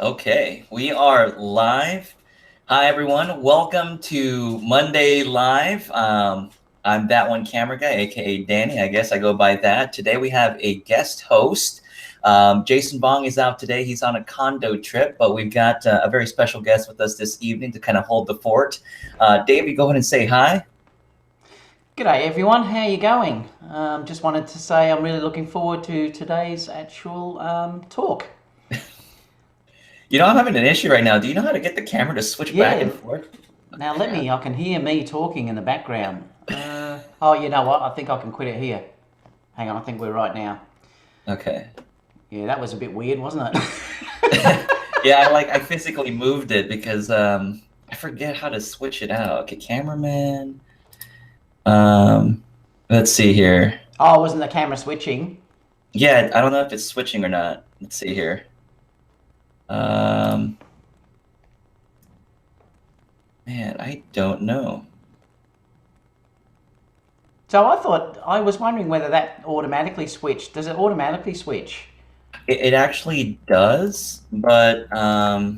Okay, we are live. Hi, everyone. Welcome to Monday Live. I'm that one camera guy, aka Danny. I guess I go by that. Today we have a guest host. Jason Bong is out today. He's on a condo trip, but we've got a very special guest with us this evening to kind of hold the fort. Davey, go ahead and say hi. G'day everyone, how are you going? Just wanted to say I'm really looking forward to today's actual talk. You know, I'm having an issue right now. Do you know how to get the camera to switch back Yeah, and forth? now I can hear me talking in the background. Oh, you know what? I think I can quit it here. Hang on, I think we're right now. Okay. Yeah, that was a bit weird, wasn't it? Yeah, I physically moved it because I forget how to switch it out. Okay, cameraman. Let's see here. Oh, wasn't the camera switching? Yeah, I don't know if it's switching or not. Let's see here. Man, I don't know. So I was wondering whether that automatically switched. Does it automatically switch? It actually does, but I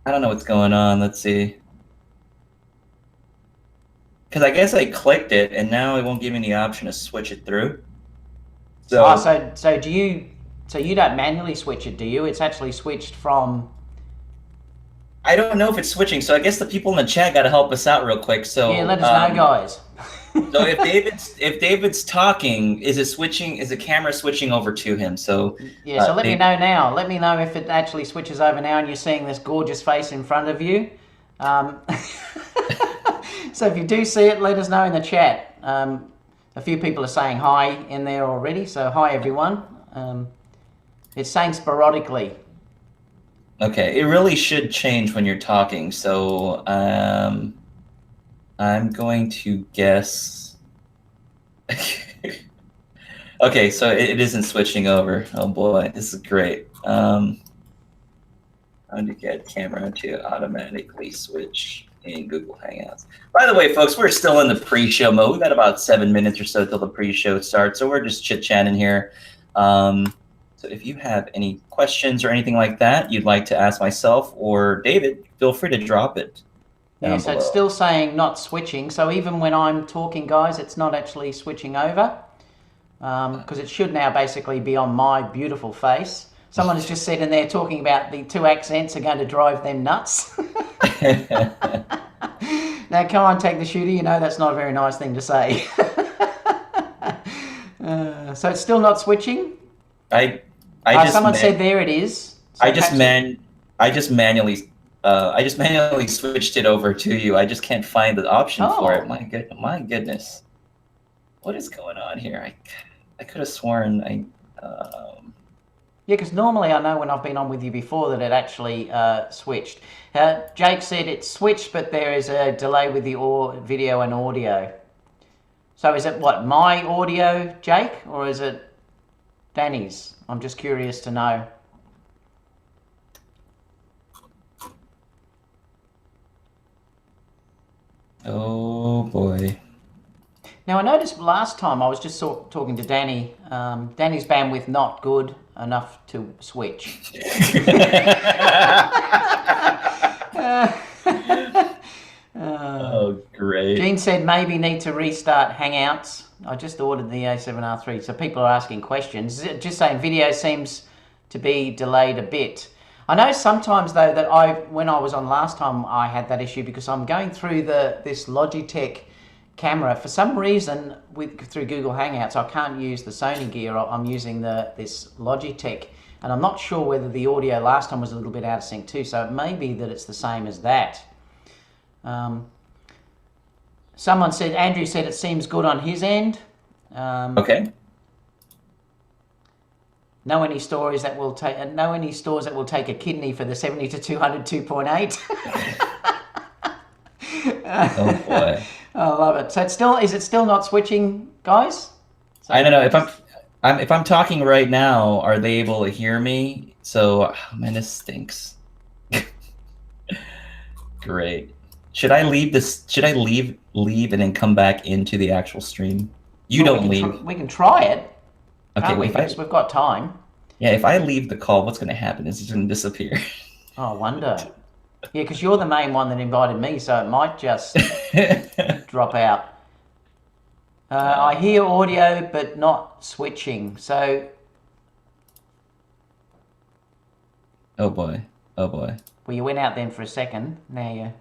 don't know what's going on. Let's see. Because I guess I clicked it, and now it won't give me the option to switch it through. So, So you don't manually switch it, do you? It's actually switched from. I don't know if it's switching. So I guess the people in the chat got to help us out real quick. So Yeah, let us know, guys. So if David's talking, is it switching? Is the camera switching over to him? So yeah, so let me know now. Let me know if it actually switches over now and you're seeing this gorgeous face in front of you. So if you do see it, let us know in the chat. A few people are saying hi in there already, so hi everyone. It's saying sporadically. Okay, it really should change when you're talking. So I'm going to guess. Okay, so it isn't switching over. Oh boy, this is great. How to get camera to automatically switch in Google Hangouts. By the way, folks, we're still in the pre-show mode. We've got about 7 minutes or so till the pre-show starts, so we're just chit-chatting here. So if you have any questions or anything like that you'd like to ask myself or David, feel free to drop it. Yeah, so it's still saying not switching. So even when I'm talking, guys, it's not actually switching over because it should now basically be on my beautiful face. Someone has just said in there talking about the two accents are going to drive them nuts. Now, come on, take the shooter. You know that's not a very nice thing to say. So it's still not switching? Someone said there it is. So I just manually switched it over to you. I just can't find the option for it. My goodness. What is going on here? I could have sworn Yeah, because normally I know when I've been on with you before that it actually switched. Jake said it switched, but there is a delay with the video and audio. So is it what, my audio, Jake, or is it Danny's? I'm just curious to know. Oh boy. Now I noticed last time I was just talking to Danny. Danny's bandwidth not good enough to switch. Oh, great. Gene said maybe need to restart Hangouts. I just ordered the A7R3, so people are asking questions. Just saying video seems to be delayed a bit. I know sometimes though that when I was on last time I had that issue because I'm going through this Logitech camera for some reason through Google Hangouts. I can't use the Sony gear. I'm using this Logitech, and I'm not sure whether the audio last time was a little bit out of sync too. So it may be that it's the same as that. Someone said, Andrew said it seems good on his end. Okay. Know any stores that will take a kidney for the 70 to 200 2.8? Oh boy. I love it. So is it still not switching, guys? So I don't know if I'm talking right now. Are they able to hear me? So, oh, man, this stinks. Great. Should I leave this? Should I leave and then come back into the actual stream? You don't leave. We can try it. Okay, We've got time. Yeah, if I leave the call, what's going to happen? Is it going to disappear? Oh, I wonder. Yeah, because you're the main one that invited me, so it might just drop out. I hear audio, but not switching. So. Oh boy. Oh boy. Well, you went out then for a second. Now you.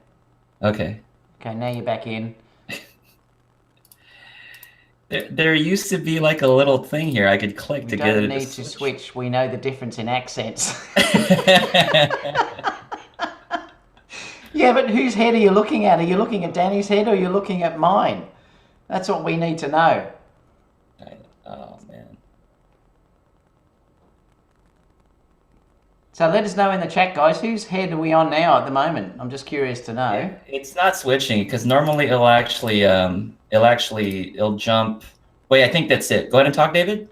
Okay. Okay, now you're back in. There used to be like a little thing here I could click to get it. We don't need to switch. We know the difference in accents. Yeah, but whose head are you looking at? Are you looking at Danny's head or are you looking at mine? That's what we need to know. Oh, man. So let us know in the chat, guys. Whose head are we on now at the moment? I'm just curious to know. It's not switching because normally it'll jump. Wait, I think that's it. Go ahead and talk, David.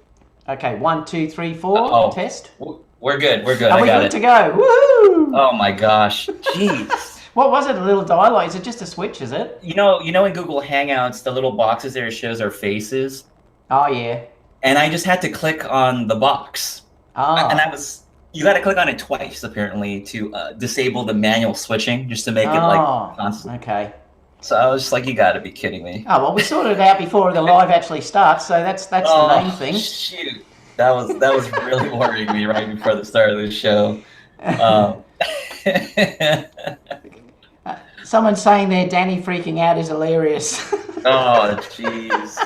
Okay, 1, 2, 3, 4. Test. We're good. We're good. Are we good to go? Woohoo! Oh my gosh. Jeez. What was it? A little dialogue? Is it just a switch? Is it? You know, in Google Hangouts, the little boxes there shows our faces. Oh yeah. And I just had to click on the box. Oh. And you got to click on it twice apparently to disable the manual switching, just to make it like constant. Okay. So I was just like, you got to be kidding me. Oh well, we sorted it out before the live actually starts, so that's the main thing. Shoot, that was really worrying me right before the start of the show. Someone's saying there, Danny freaking out is hilarious. Oh, jeez.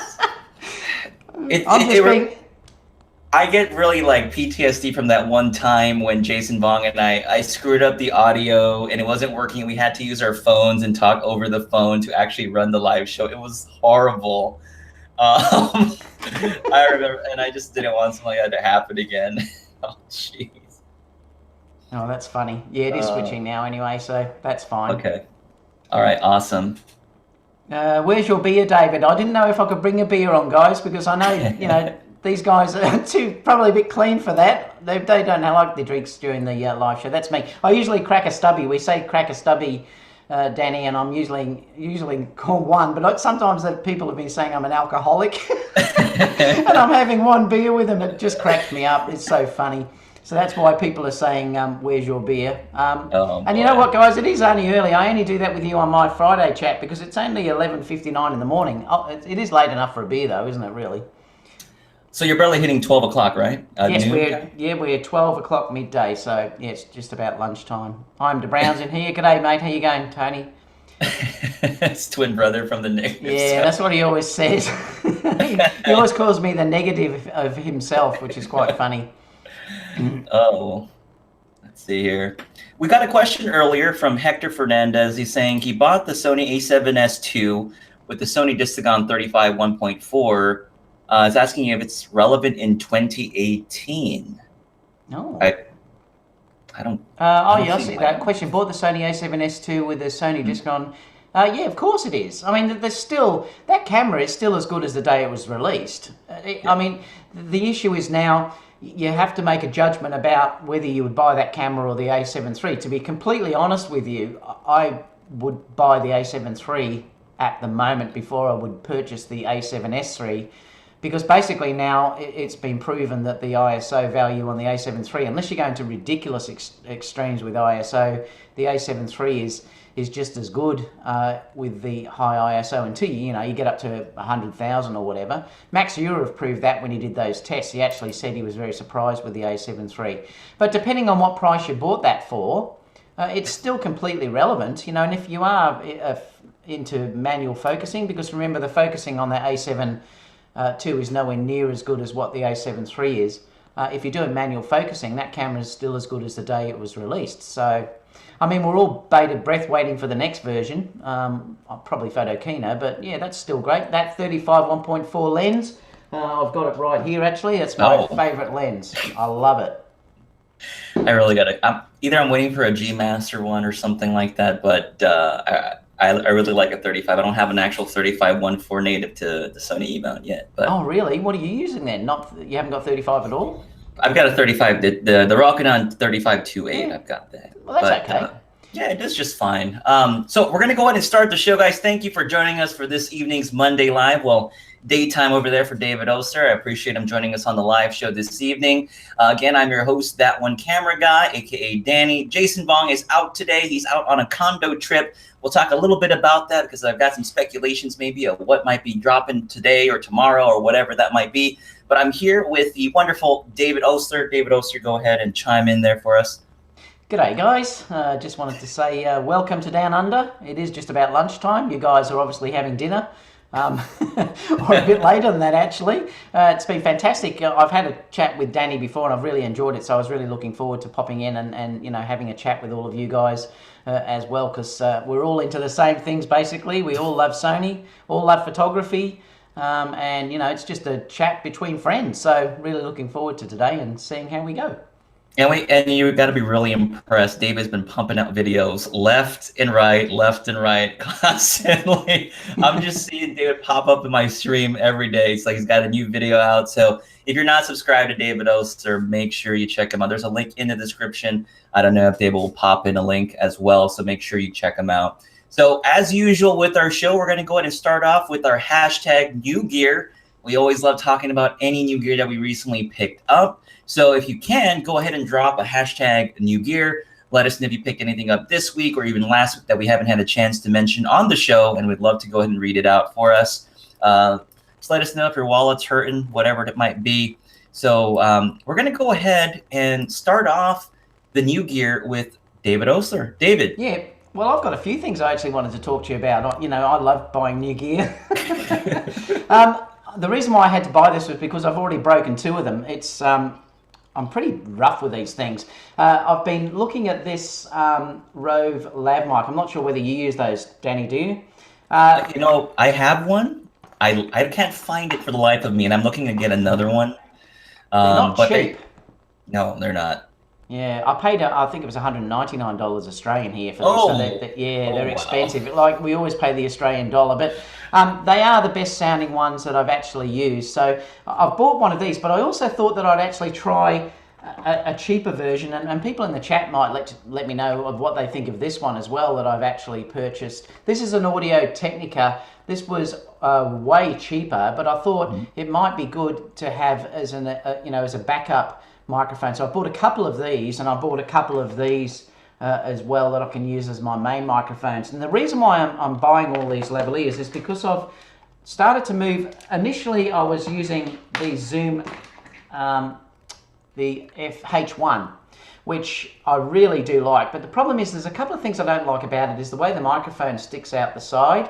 I get really like PTSD from that one time when Jason Vong and I screwed up the audio and it wasn't working. We had to use our phones and talk over the phone to actually run the live show. It was horrible. I remember, and I just didn't want something like that to happen again. Oh, jeez. Oh, that's funny. Yeah, it is switching now anyway, so that's fine. Okay. All right, awesome. Where's your beer, David? I didn't know if I could bring a beer on, guys, because I know, these guys are probably a bit clean for that. They don't like the drinks during the live show. That's me. I usually crack a stubby. We say crack a stubby, Danny, and I'm usually call one. But sometimes people have been saying I'm an alcoholic, and I'm having one beer with them. It just cracks me up. It's so funny. So that's why people are saying, where's your beer? And you know what, guys? It is only early. I only do that with you on my Friday chat because it's only 11:59 in the morning. It is late enough for a beer, though, isn't it, really? So you're barely hitting 12 o'clock, right? Yes, we're 12 o'clock midday, so yeah, it's just about lunchtime. I'm DeBrown's in here. G'day, mate. How you going, Tony? It's twin brother from the negative. Yeah, that's what he always says. He always calls me the negative of himself, which is quite funny. Oh, let's see here. We got a question earlier from Hector Fernandez. He's saying he bought the Sony a7S II with the Sony Distagon 35 1.4. Is asking if it's relevant in 2018. No. I don't. I see that question. Bought the Sony a7S II with the Sony Distagon. Yeah, of course it is. I mean, that camera is still as good as the day it was released. I mean, the issue is now you have to make a judgment about whether you would buy that camera or the a7 III. To be completely honest with you, I would buy the a7 III at the moment before I would purchase the a7S III, because basically now it's been proven that the ISO value on the a7 III, unless you're going to ridiculous extremes with ISO, the a7 III is just as good with the high ISO until you get up to 100,000 or whatever. Max Eurov proved that when he did those tests. He actually said he was very surprised with the a7 III. But depending on what price you bought that for, it's still completely relevant. And if you are into manual focusing, because remember the focusing on the a7 II is nowhere near as good as what the a7 III is. If you're doing manual focusing, that camera is still as good as the day it was released. So, I mean, we're all bated breath waiting for the next version, probably Photo Kino, but yeah, that's still great. That 35 1.4 lens, I've got it right here actually. It's my favorite lens. I love it. I really got it. Either I'm waiting for a G Master one or something like that, but I really like a 35. I don't have an actual 35 1.4 native to the Sony E-mount yet. But oh, really? What are you using then? You haven't got 35 at all? I've got a 35, the Rokinon 35 2.8. I've got that. Well, that's okay. Yeah, it is just fine. So we're going to go ahead and start the show, guys. Thank you for joining us for this evening's Monday Live. Well, daytime over there for David Oster. I appreciate him joining us on the live show this evening. Again, I'm your host, That One Camera Guy, aka Danny. Jason Bong is out today. He's out on a condo trip. We'll talk a little bit about that because I've got some speculations maybe of what might be dropping today or tomorrow or whatever that might be. But I'm here with the wonderful David Oster. David Oster, go ahead and chime in there for us. G'day guys, just wanted to say welcome to Down Under. It is just about lunchtime. You guys are obviously having dinner, or a bit later than that actually. It's been fantastic. I've had a chat with Danny before and I've really enjoyed it, so I was really looking forward to popping in and you know, having a chat with all of you guys as well, because we're all into the same things basically. We all love Sony, all love photography, and you know, it's just a chat between friends, so really looking forward to today and seeing how we go. And you've got to be really impressed. David's been pumping out videos left and right, constantly. I'm just seeing David pop up in my stream every day. It's like he's got a new video out. So if you're not subscribed to David Oster, make sure you check him out. There's a link in the description. I don't know if David will pop in a link as well, so make sure you check him out. So as usual with our show, we're going to go ahead and start off with our hashtag new gear. We always love talking about any new gear that we recently picked up. So if you can, go ahead and drop a hashtag new gear. Let us know if you picked anything up this week or even last week that we haven't had a chance to mention on the show, and we'd love to go ahead and read it out for us. Just let us know if your wallet's hurting, whatever it might be. So we're going to go ahead and start off the new gear with David Oster. David. Yeah, well, I've got a few things I actually wanted to talk to you about. You know, I love buying new gear. The reason why I had to buy this was because I've already broken two of them. It's I'm pretty rough with these things. I've been looking at this Rove lav mic. I'm not sure whether you use those, Danny, do you? You know, I have one. I can't find it for the life of me, and I'm looking to get another one. They're not but cheap. No, they're not. Yeah, I paid, I think it was $199 Australian here for this. Oh. So they're Wow. expensive. Like, we always pay the Australian dollar, but they are the best sounding ones that I've actually used. So I've bought one of these, but I also thought that I'd actually try a cheaper version, and people in the chat might let me know of what they think of this one as well that I've actually purchased. This is an Audio Technica. This was way cheaper, but I thought it might be good to have as as a backup microphone. So I bought a couple of these, and I bought a couple of these as well that I can use as my main microphones. And the reason why I'm buying all these lavaliers is because I've started to move. Initially, I was using the Zoom, the FH1, which I really do like. But the problem is there's a couple of things I don't like about it. Is the way the microphone sticks out the side,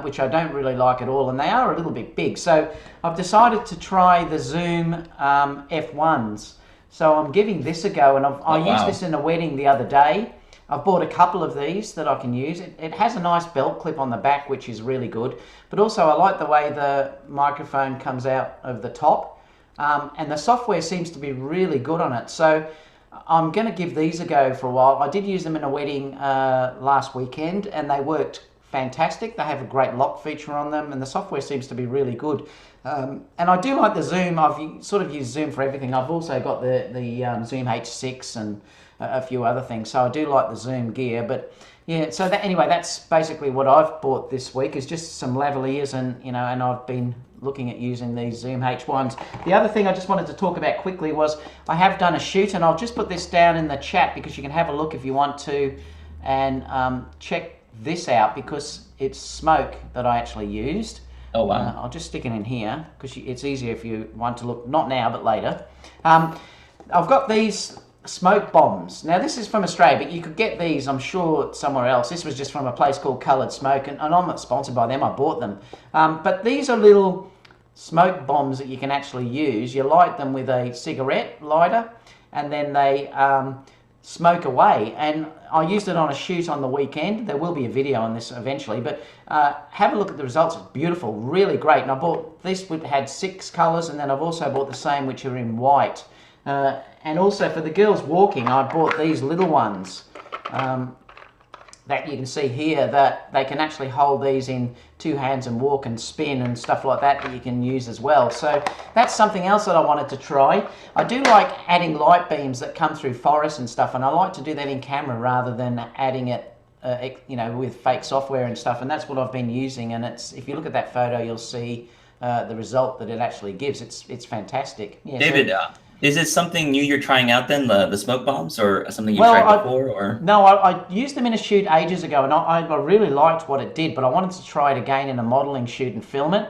which I don't really like at all, and they are a little bit big. So I've decided to try the Zoom F1s. So I'm giving this a go, and I used this in a wedding the other day. I've bought a couple of these that I can use. It has a nice belt clip on the back, which is really good. But also I like the way the microphone comes out of the top, and the software seems to be really good on it. So I'm going to give these a go for a while. I did use them in a wedding last weekend, and they worked fantastic. They have a great lock feature on them, and the software seems to be really good. And I do like the Zoom. I've sort of used Zoom for everything. I've also got the Zoom H6 and a few other things. So I do like the Zoom gear. But yeah, so anyway, that's basically what I've bought this week, is just some lavaliers, and and I've been looking at using these Zoom H1s. The other thing I just wanted to talk about quickly was I have done a shoot, and I'll just put this down in the chat because you can have a look if you want to, and check this out because it's smoke that I actually used. Oh wow! I'll just stick it in here because it's easier if you want to look, not now but later. I've got these smoke bombs. Now this is from Australia, but you could get these I'm sure somewhere else. This was just from a place called Coloured Smoke, and I'm not sponsored by them, I bought them. But these are little smoke bombs that you can actually use. You light them with a cigarette lighter, and then they smoke away. And I used it on a shoot on the weekend. There will be a video on this eventually, but have a look at the results. It's beautiful, really great. And I bought this, which had 6 colours, and then I've also bought the same which are in white. And also for the girls walking, I bought these little ones that you can see here, that they can actually hold these in 2 hands and walk and spin and stuff like that you can use as well. So that's something else that I wanted to try. I do like adding light beams that come through forests and stuff, and I like to do that in camera rather than adding it with fake software and stuff, and that's what I've been using. And it's, if you look at that photo, you'll see the result that it actually gives. It's fantastic. Yeah, David, so, is it something new you're trying out then, the smoke bombs, or something you've tried before? Or no, I used them in a shoot ages ago, and I really liked what it did, but I wanted to try it again in a modelling shoot and film it.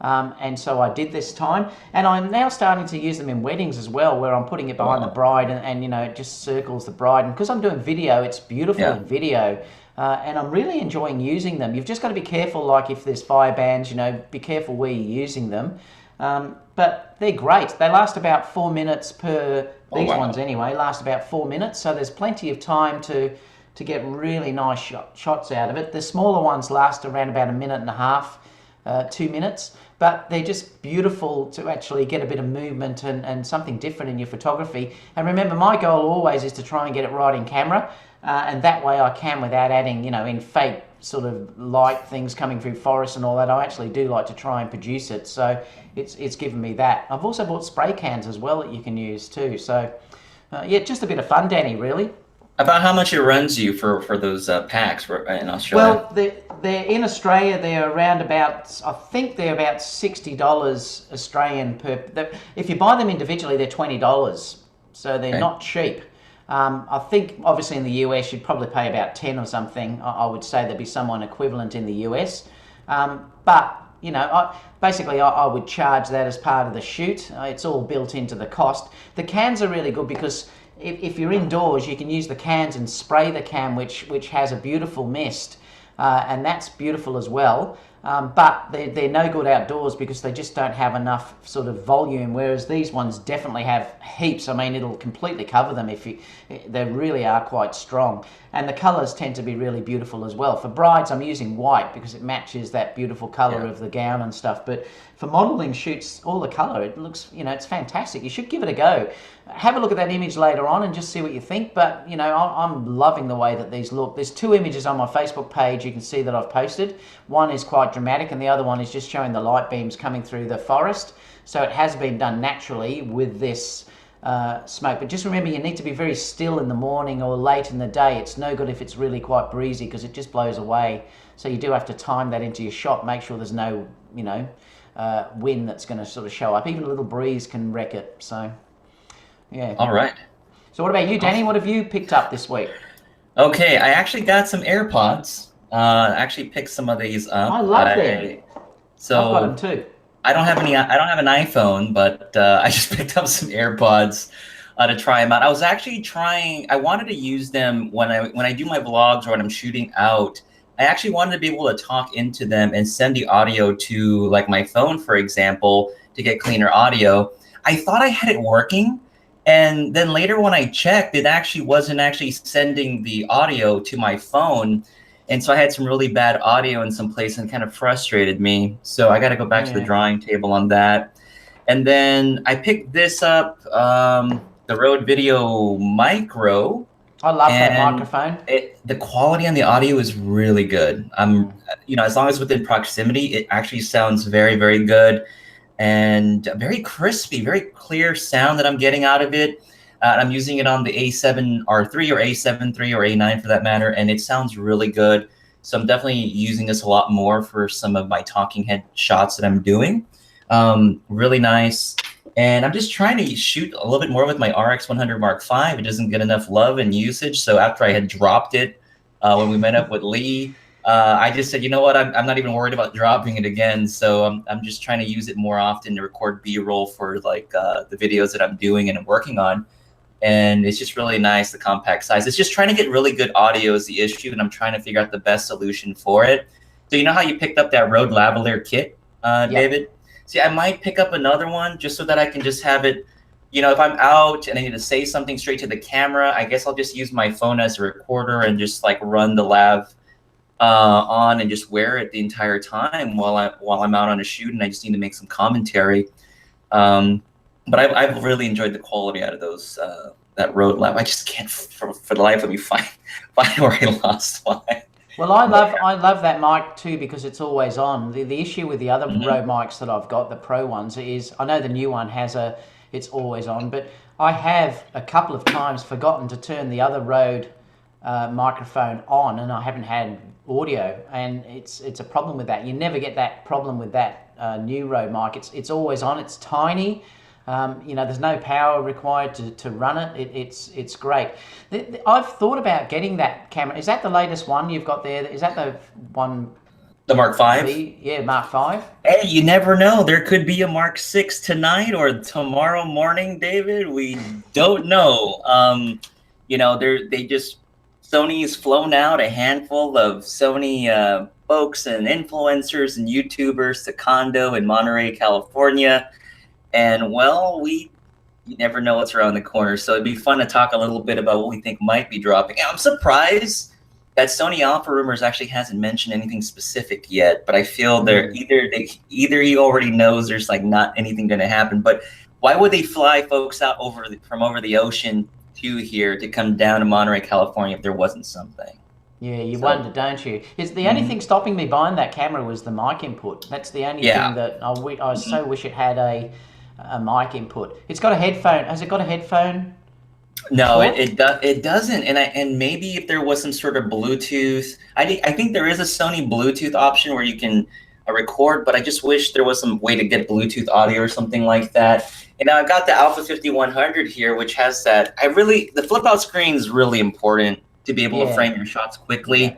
And so I did this time, and I'm now starting to use them in weddings as well, where I'm putting it behind the bride, and you know, it just circles the bride. And because I'm doing video, it's beautiful in video, and I'm really enjoying using them. You've just got to be careful, like if there's fire bans, you know, be careful where you're using them. But they're great. They last about 4 minutes per. These ones anyway last about 4 minutes, so there's plenty of time to get really nice shots out of it. The smaller ones last around about 1.5 minutes, 2 minutes. But they're just beautiful to actually get a bit of movement and something different in your photography. And remember, my goal always is to try and get it right in camera, and that way I can without adding, you know, in fake sort of light things coming through forests and all that. I actually do like to try and produce it, so it's given me that. I've also bought spray cans as well that you can use too. So yeah, just a bit of fun, Danny, really. about how much it runs you for those packs in Australia? Well, they're in Australia. They're around about, I think they're about $60 Australian per. If you buy them individually, they're $20, so they're not cheap. I think obviously in the US you'd probably pay about 10 or something. I would say there'd be someone equivalent in the US, but you know, I would charge that as part of the shoot. It's all built into the cost. The cans are really good because if you're indoors, you can use the cans and spray the can, which has a beautiful mist, and that's beautiful as well. But they're no good outdoors because they just don't have enough sort of volume, whereas these ones definitely have heaps. I mean, it'll completely cover them they really are quite strong. And the colours tend to be really beautiful as well. For brides, I'm using white because it matches that beautiful colour of the gown and stuff. But for modelling shoots, all the colour, it looks, you know, it's fantastic. You should give it a go. Have a look at that image later on and just see what you think. But, you know, I'm loving the way that these look. There's 2 images on my Facebook page you can see that I've posted. One is quite dramatic and the other one is just showing the light beams coming through the forest. So it has been done naturally with this smoke. But just remember, you need to be very still in the morning or late in the day. It's no good if it's really quite breezy because it just blows away. So you do have to time that into your shot. Make sure there's no, you know, wind that's going to sort of show up. Even a little breeze can wreck it. So, yeah. All right. So what about you, Danny? What have you picked up this week? Okay, I actually got some AirPods. I actually picked some of these up. I love them. So I've got them too. I don't have an iPhone, but I just picked up some AirPods to try them out. I was actually I wanted to use them when I do my vlogs or when I'm shooting out. I actually wanted to be able to talk into them and send the audio to like my phone, for example, to get cleaner audio. I thought I had it working, and then later when I checked, it actually wasn't actually sending the audio to my phone. And so I had some really bad audio in some place and kind of frustrated me. So I got to go back to the drawing table on that. And then I picked this up, the Rode Video Micro. I love that microphone. The quality on the audio is really good. You know, as long as within proximity, it actually sounds very, very good and very crispy, very clear sound that I'm getting out of it. I'm using it on the A7R3 or A7 III or A9 for that matter, and it sounds really good. So I'm definitely using this a lot more for some of my talking head shots that I'm doing. Really nice. And I'm just trying to shoot a little bit more with my RX100 Mark V. It doesn't get enough love and usage. So after I had dropped it when we met up with Lee, I just said, you know what, I'm not even worried about dropping it again. So I'm just trying to use it more often to record B-roll for like the videos that I'm doing and I'm working on. And it's just really nice, the compact size. It's just trying to get really good audio is the issue, and I'm trying to figure out the best solution for it. So you know how you picked up that Rode Lavalier kit, David? See, I might pick up another one just so that I can just have it, you know, if I'm out and I need to say something straight to the camera, I guess I'll just use my phone as a recorder and just like run the lav on and just wear it the entire time while I'm out on a shoot and I just need to make some commentary. But I've really enjoyed the quality out of those that Rode Lav. I just can't for the life of me find where I lost mine. Well, I love that mic too because it's always on. The issue with the other Rode mics that I've got, the Pro ones, is I know the new one has it's always on, but I have a couple of times forgotten to turn the other Rode microphone on, and I haven't had audio, and it's a problem with that. You never get that problem with that new Rode mic. It's always on. It's tiny. You know, there's no power required to run it. It's great. I've thought about getting that camera. Is that the latest one you've got there? Is that the one? The Mark V? Yeah, Mark V. Hey, you never know. There could be a Mark VI tonight or tomorrow morning, David. We don't know. You know, Sony's flown out a handful of Sony folks and influencers and YouTubers to Condo in Monterey, California. And, well, you never know what's around the corner. So it'd be fun to talk a little bit about what we think might be dropping. I'm surprised that Sony Alpha Rumors actually hasn't mentioned anything specific yet, but I feel either he already knows there's like not anything going to happen. But why would they fly folks out from over the ocean to here to come down to Monterey, California if there wasn't something? Yeah, you wonder, don't you? It's the only thing stopping me buying that camera was the mic input. That's the only thing that I so wish it had a mic input. It's got a headphone. Has it got a headphone? No, it doesn't. And maybe if there was some sort of Bluetooth, I think there is a Sony Bluetooth option where you can record, but I just wish there was some way to get Bluetooth audio or something like that. And I've got the Alpha 5100 here, which has that. The flip out screen is really important to be able to frame your shots quickly. Yeah.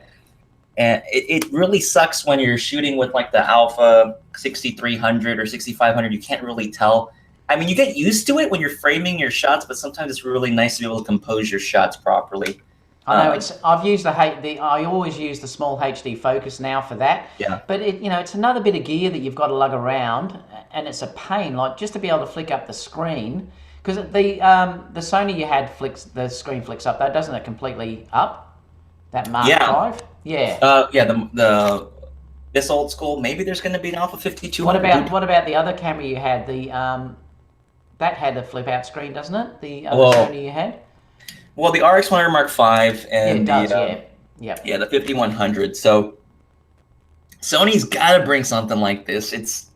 And it really sucks when you're shooting with like the Alpha 6300 or 6500. You can't really tell. I mean, you get used to it when you're framing your shots, but sometimes it's really nice to be able to compose your shots properly. I know I've used I always use the small HD focus now for that. Yeah. But it's another bit of gear that you've got to lug around, and it's a pain. Like just to be able to flick up the screen, because the Sony you had the screen flicks up though, doesn't it? Completely up. That Mark V. Yeah. This old school. Maybe there's going to be an Alpha 5200. What about the other camera you had? That had a flip out screen, doesn't it? The other Sony you had. Well, the RX100 Mark V and the 5100. So Sony's got to bring something like this.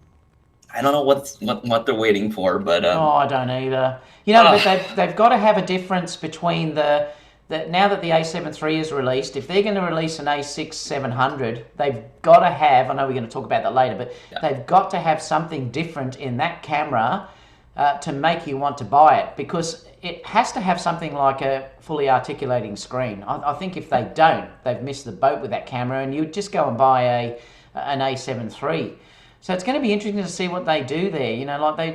I don't know what they're waiting for, but I don't either. But they've got to have a difference between now that the A7 III is released. If they're going to release an A6 700, they've got to have. I know we're going to talk about that later, but they've got to have something different in that camera to make you want to buy it, because it has to have something like a fully articulating screen. I think if they don't, they've missed the boat with that camera, and you would just go and buy an A7 III. So it's going to be interesting to see what they do there.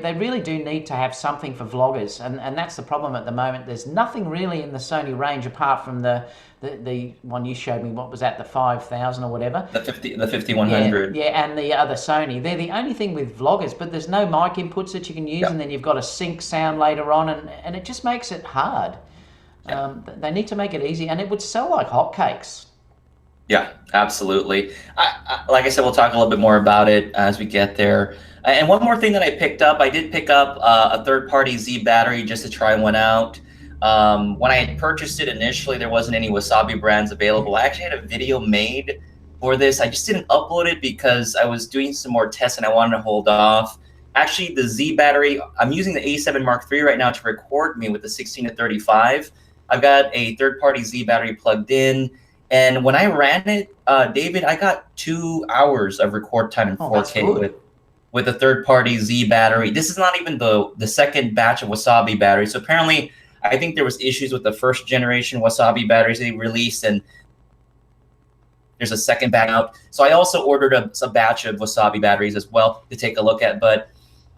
They really do need to have something for vloggers, and that's the problem at the moment. There's nothing really in the Sony range apart from the one you showed me. What was that? The 5000 or whatever. The 5100. Yeah, and the other Sony. They're the only thing with vloggers, but there's no mic inputs that you can use, and then you've got to sync sound later on, and it just makes it hard. They need to make it easy, and it would sell like hotcakes. Yeah, absolutely. Like I said, we'll talk a little bit more about it as we get there. And one more thing that I picked up, I did pick up a third-party Z battery just to try one out. When I had purchased it initially, there wasn't any Wasabi brands available. I actually had a video made for this. I just didn't upload it because I was doing some more tests and I wanted to hold off. Actually, the Z battery, I'm using the A7 Mark III right now to record me with the 16 to 35. I've got a third-party Z battery plugged in. And when I ran it, David, I got 2 hours of record time in 4K with a third-party Z battery. This is not even the second batch of Wasabi batteries. So apparently, I think there was issues with the first generation Wasabi batteries they released, and there's a second batch out. So I also ordered a batch of Wasabi batteries as well to take a look at. But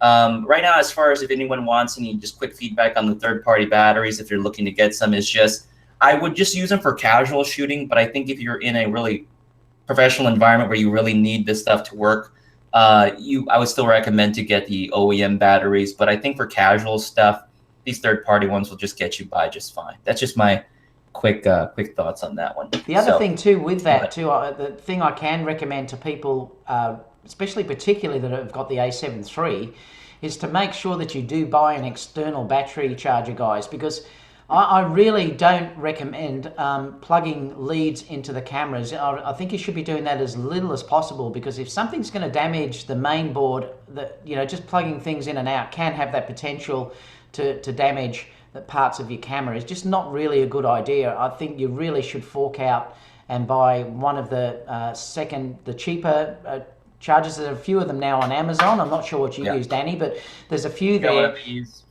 right now, as far as if anyone wants any just quick feedback on the third-party batteries, if you're looking to get some, is just I would just use them for casual shooting. But I think if you're in a really professional environment where you really need this stuff to work, I would still recommend to get the OEM batteries. But I think for casual stuff, these third-party ones will just get you by just fine. That's just my quick thoughts on that one. The other thing too with that too, the thing I can recommend to people, especially particularly that have got the A7 III, is to make sure that you do buy an external battery charger, guys, because I really don't recommend plugging leads into the cameras. I think you should be doing that as little as possible, because if something's going to damage the main board, just plugging things in and out can have that potential to damage the parts of your camera. It's just not really a good idea. I think you really should fork out and buy one of the cheaper chargers. There's a few of them now on Amazon. I'm not sure what you use, Danny, but there's a few there.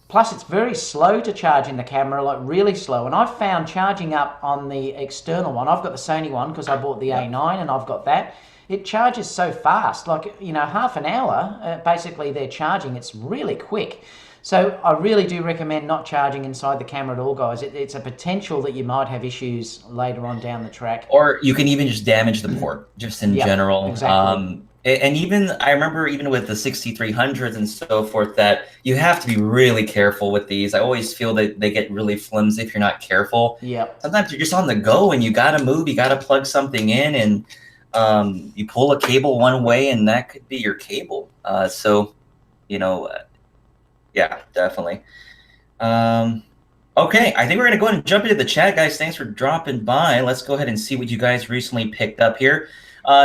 Plus, it's very slow to charge in the camera, like really slow. And I've found charging up on the external one. I've got the Sony one because I bought the A9 and I've got that. It charges so fast, like, you know, half an hour, basically they're charging. It's really quick. So I really do recommend not charging inside the camera at all, guys. It's a potential that you might have issues later on down the track. Or you can even just damage the port, just in general. Exactly. And even, I remember even with the 6300s and so forth, that you have to be really careful with these. I always feel that they get really flimsy if you're not careful. Yeah. Sometimes you're just on the go and you got to move, you got to plug something in, and you pull a cable one way and that could be your cable. So, you know, yeah, definitely. Okay, I think we're going to go ahead and jump into the chat, guys. Thanks for dropping by. Let's go ahead and see what you guys recently picked up here.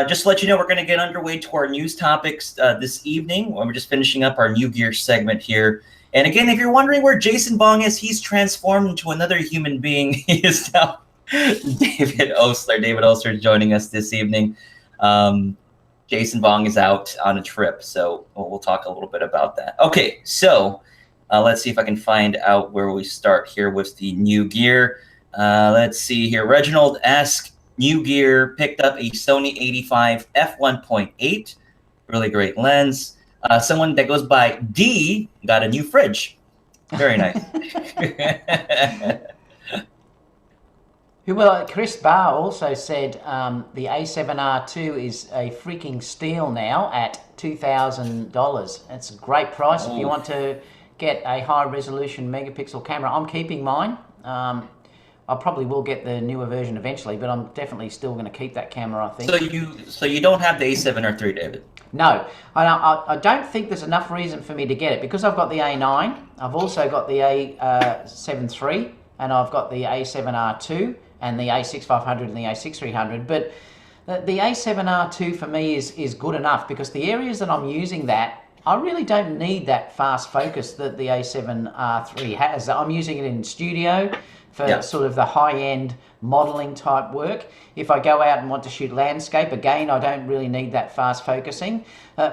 Just to let you know, we're going to get underway to our news topics this evening. We're just finishing up our new gear segment here. And again, if you're wondering where Jason Bong is, he's transformed into another human being. He is now David Osler. David Osler is joining us this evening. Jason Bong is out on a trip, so we'll talk a little bit about that. Okay, so let's see if I can find out where we start here with the new gear. Let's see here. Reginald asks, new gear, picked up a Sony 85 f1.8, really great lens. Someone that goes by D got a new fridge. Very nice. Well, Chris Barr also said the A7R2 is a freaking steal now at $2,000. That's a great price if you want to get a high resolution megapixel camera. I'm keeping mine. I probably will get the newer version eventually, but I'm definitely still going to keep that camera, I think. So you don't have the A7R3, David? No, I don't think there's enough reason for me to get it because I've got the A9. I've also got the A7 III, and I've got the A7R2 and the A6500 and the A6300. But the A7R2 for me is good enough because the areas that I'm using that, I really don't need that fast focus that the A7R3 has. I'm using it in studio for sort of the high-end modeling type work. If I go out and want to shoot landscape, again, I don't really need that fast focusing.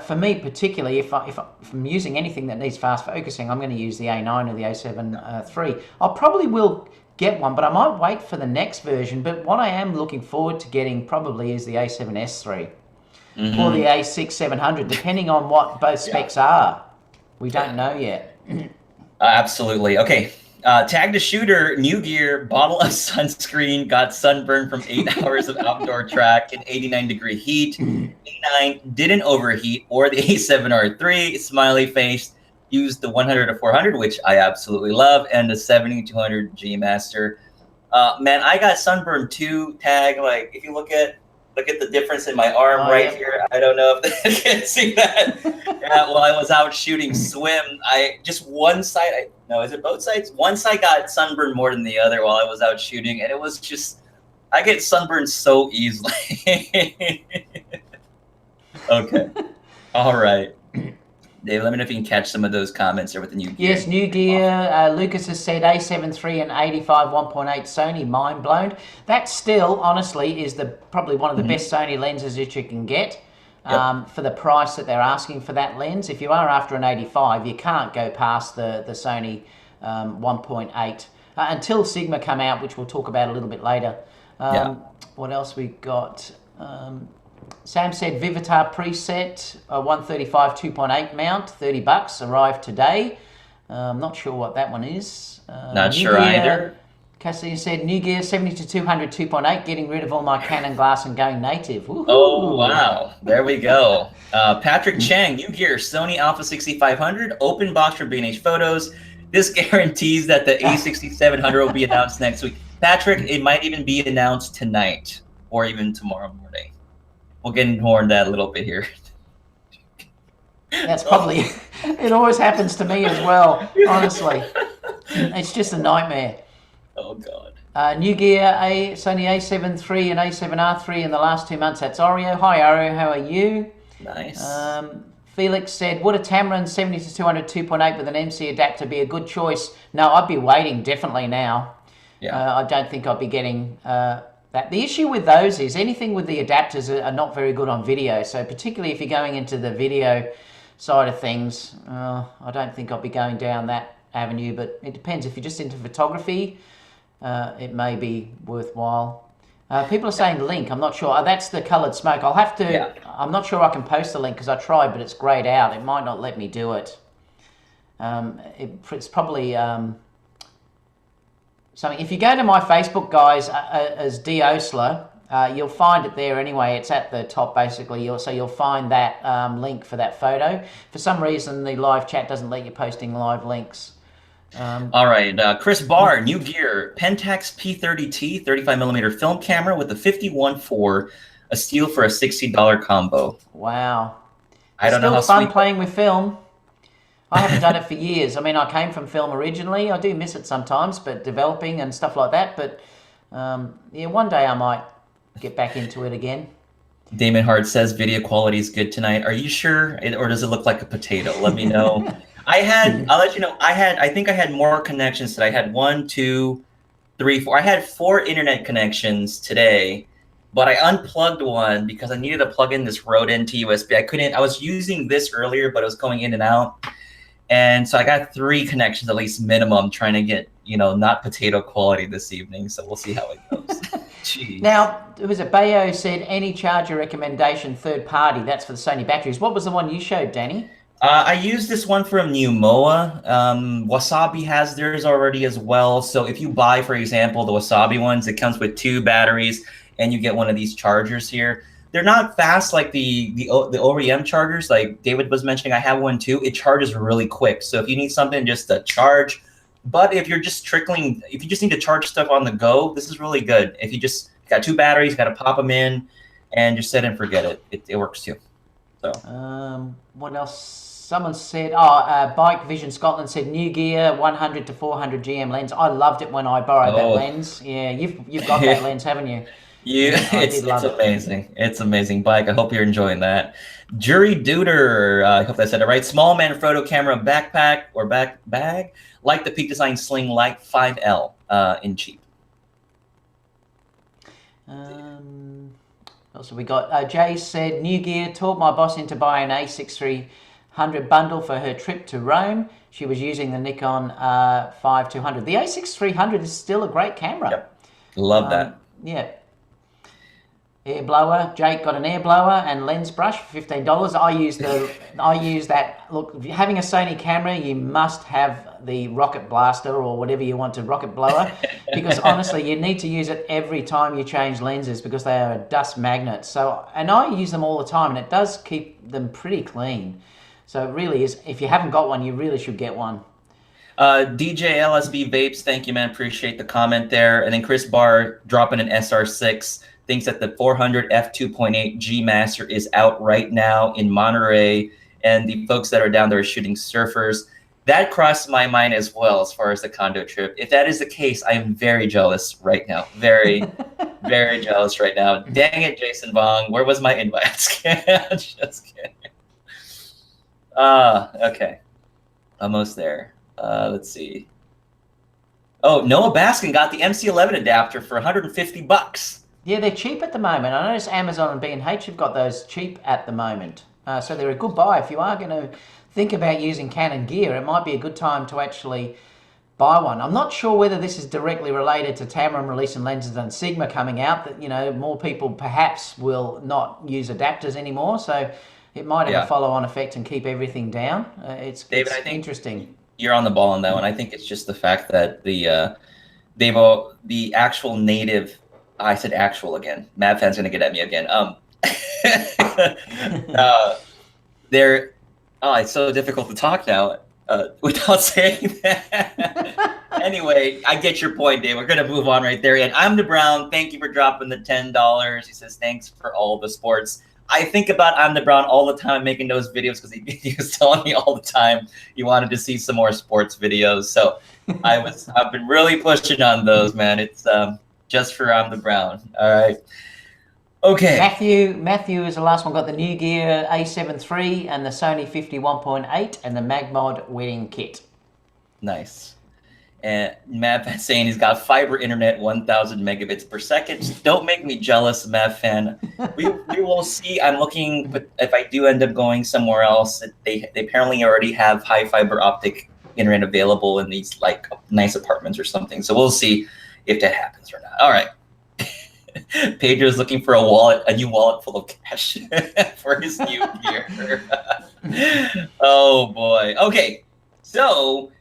For me, particularly, if I'm using anything that needs fast focusing, I'm going to use the A9 or the A7 III. I probably will get one, but I might wait for the next version. But what I am looking forward to getting probably is the A7S III or the A6700, depending on what both specs are. We don't know yet. Absolutely. Okay. Tag the shooter, new gear, bottle of sunscreen, got sunburned from 8 hours of outdoor track in 89-degree heat. A9 didn't overheat, or the A7R3, smiley face, used the 100 to 400, which I absolutely love, and the 70-200 G Master. Man, I got sunburned too, Tag. Like, if you look at the difference in my arm here. I don't know if they can see that. While I was out shooting swim, one side, is it both sides? One side got sunburned more than the other while I was out shooting, and it was just, I get sunburned so easily. Okay. All right. Dave, let me know if you can catch some of those comments there with the new gear. Yes, new gear. Lucas has said A7 III and 85 1.8 Sony, mind blown. That still, honestly, is probably one of the best Sony lenses that you can get for the price that they're asking for that lens. If you are after an 85, you can't go past the Sony 1.8 until Sigma come out, which we'll talk about a little bit later. What else we got? Sam said Vivitar preset, 135 2.8 mount, $30, arrived today. I'm not sure what that one is. Not sure either. Cassie said new gear 70-200 2.8, getting rid of all my Canon glass and going native. Woo-hoo. Oh wow, there we go. Patrick Chang, new gear Sony Alpha 6500, open box from B&H Photos. This guarantees that the A6700 will be announced next week. Patrick, it might even be announced tonight or even tomorrow morning. We'll get more on that a little bit here. That's probably, it always happens to me as well, honestly. It's just a nightmare. Oh, God. New gear, Sony A7 III and A7R3 in the last 2 months. That's Oreo. Hi, Oreo. How are you? Nice. Felix said, would a Tamron 70-200 2.8 with an MC adapter be a good choice? No, I'd be waiting definitely now. Yeah. I don't think I'd be getting... that. The issue with those is anything with the adapters are not very good on video. So particularly if you're going into the video side of things, I don't think I'll be going down that avenue, but it depends. If you're just into photography, it may be worthwhile. People are saying link. I'm not sure. That's the coloured smoke. I'll have to. Yeah. I'm not sure I can post a link because I tried, but it's greyed out. It might not let me do it. It's probably something. If you go to my Facebook, guys, as D Osler, you'll find it there anyway. It's at the top basically. You'll find that link for that photo. For some reason, the live chat doesn't let you posting live links. All right, Chris Barr, new gear, Pentax P30T 35mm film camera with a 51.4, a steel for a $60 combo. Wow. I don't know how fun playing with film. I haven't done it for years. I mean, I came from film originally. I do miss it sometimes, but developing and stuff like that. But yeah, one day I might get back into it again. Damon Hart says video quality is good tonight. Are you sure, or does it look like a potato? Let me know. I'll let you know. I think I had more connections today. I had 1, 2, 3, 4. I had 4 internet connections today, but I unplugged one because I needed to plug in this Rode NT USB. I was using this earlier, but it was going in and out. And so I got 3 connections, at least minimum, trying to get, not potato quality this evening. So we'll see how it goes. Jeez. Now, it was Bayo said, any charger recommendation, third party, that's for the Sony batteries. What was the one you showed, Danny? I used this one from Numoa. Wasabi has theirs already as well. So if you buy, for example, the Wasabi ones, it comes with 2 batteries and you get one of these chargers here. They're not fast like the OEM chargers, like David was mentioning. I have one too. It charges really quick. So if you need something just to charge, but if you're just if you just need to charge stuff on the go, this is really good. If you just got 2 batteries, got to pop them in and just set and forget it. It works too. So what else? Someone said, Bike Vision Scotland said, new gear, 100 to 400 GM lens. I loved it when I borrowed that lens. Yeah, you've got that lens, haven't you? It's amazing. It's amazing. Bike, I hope you're enjoying that. Jury Duder, I hope I said it right. Small photo camera backpack or bag, like the Peak Design Sling Light 5L in cheap. Also, we got Jay said, new gear, talked my boss into buying an A6300 bundle for her trip to Rome. She was using the Nikon 5200. The A6300 is still a great camera. Yep. Love that. Yeah. Air blower. Jake got an air blower and lens brush for $15. I use that. Look, if you're having a Sony camera, you must have the rocket blaster or whatever you want to rocket blower, because honestly, you need to use it every time you change lenses because they are a dust magnet. So, and I use them all the time, and it does keep them pretty clean. So it really is. If you haven't got one, you really should get one. DJ LSB Vapes, thank you, man. Appreciate the comment there. And then Chris Barr dropping an SR6. Thinks that the 400 f2.8 G Master is out right now in Monterey, and the folks that are down there are shooting surfers. That crossed my mind as well as far as the condo trip. If that is the case, I am very jealous right now. Very, very jealous right now. Dang it, Jason Bong. Where was my invite? Just kidding. Okay. Almost there. Let's see. Oh, Noah Baskin got the MC11 adapter for $150. Yeah, they're cheap at the moment. I notice Amazon and B&H have got those cheap at the moment. So they're a good buy. If you are going to think about using Canon gear, it might be a good time to actually buy one. I'm not sure whether this is directly related to Tamron releasing lenses and Sigma coming out, that, more people perhaps will not use adapters anymore. So it might have a follow-on effect and keep everything down. David, I think interesting. You're on the ball on that one. I think it's just the fact that the actual native... I said actual again. Mad fan's gonna get at me again. It's so difficult to talk now without saying that. Anyway, I get your point, Dave. We're gonna move on right there. And I'm the Brown. Thank you for dropping the $10. He says thanks for all the sports. I think about I'm the Brown all the time making those videos because he was telling me all the time he wanted to see some more sports videos. So I've been really pushing on those, man. It's just for I'm the Brown. All right. Okay. Matthew is the last one. Got the new gear A7 III and the Sony 51.8 and the Magmod wedding kit. Nice. And Matt Fan saying he's got fiber internet, 1,000 megabits per second. Don't make me jealous, Matt Fan. We will see. I'm looking, but if I do end up going somewhere else, they apparently already have high fiber optic internet available in these like nice apartments or something. So we'll see if that happens or not. All right. Pedro's looking for a new wallet full of cash for his new gear. Oh boy. Okay. So,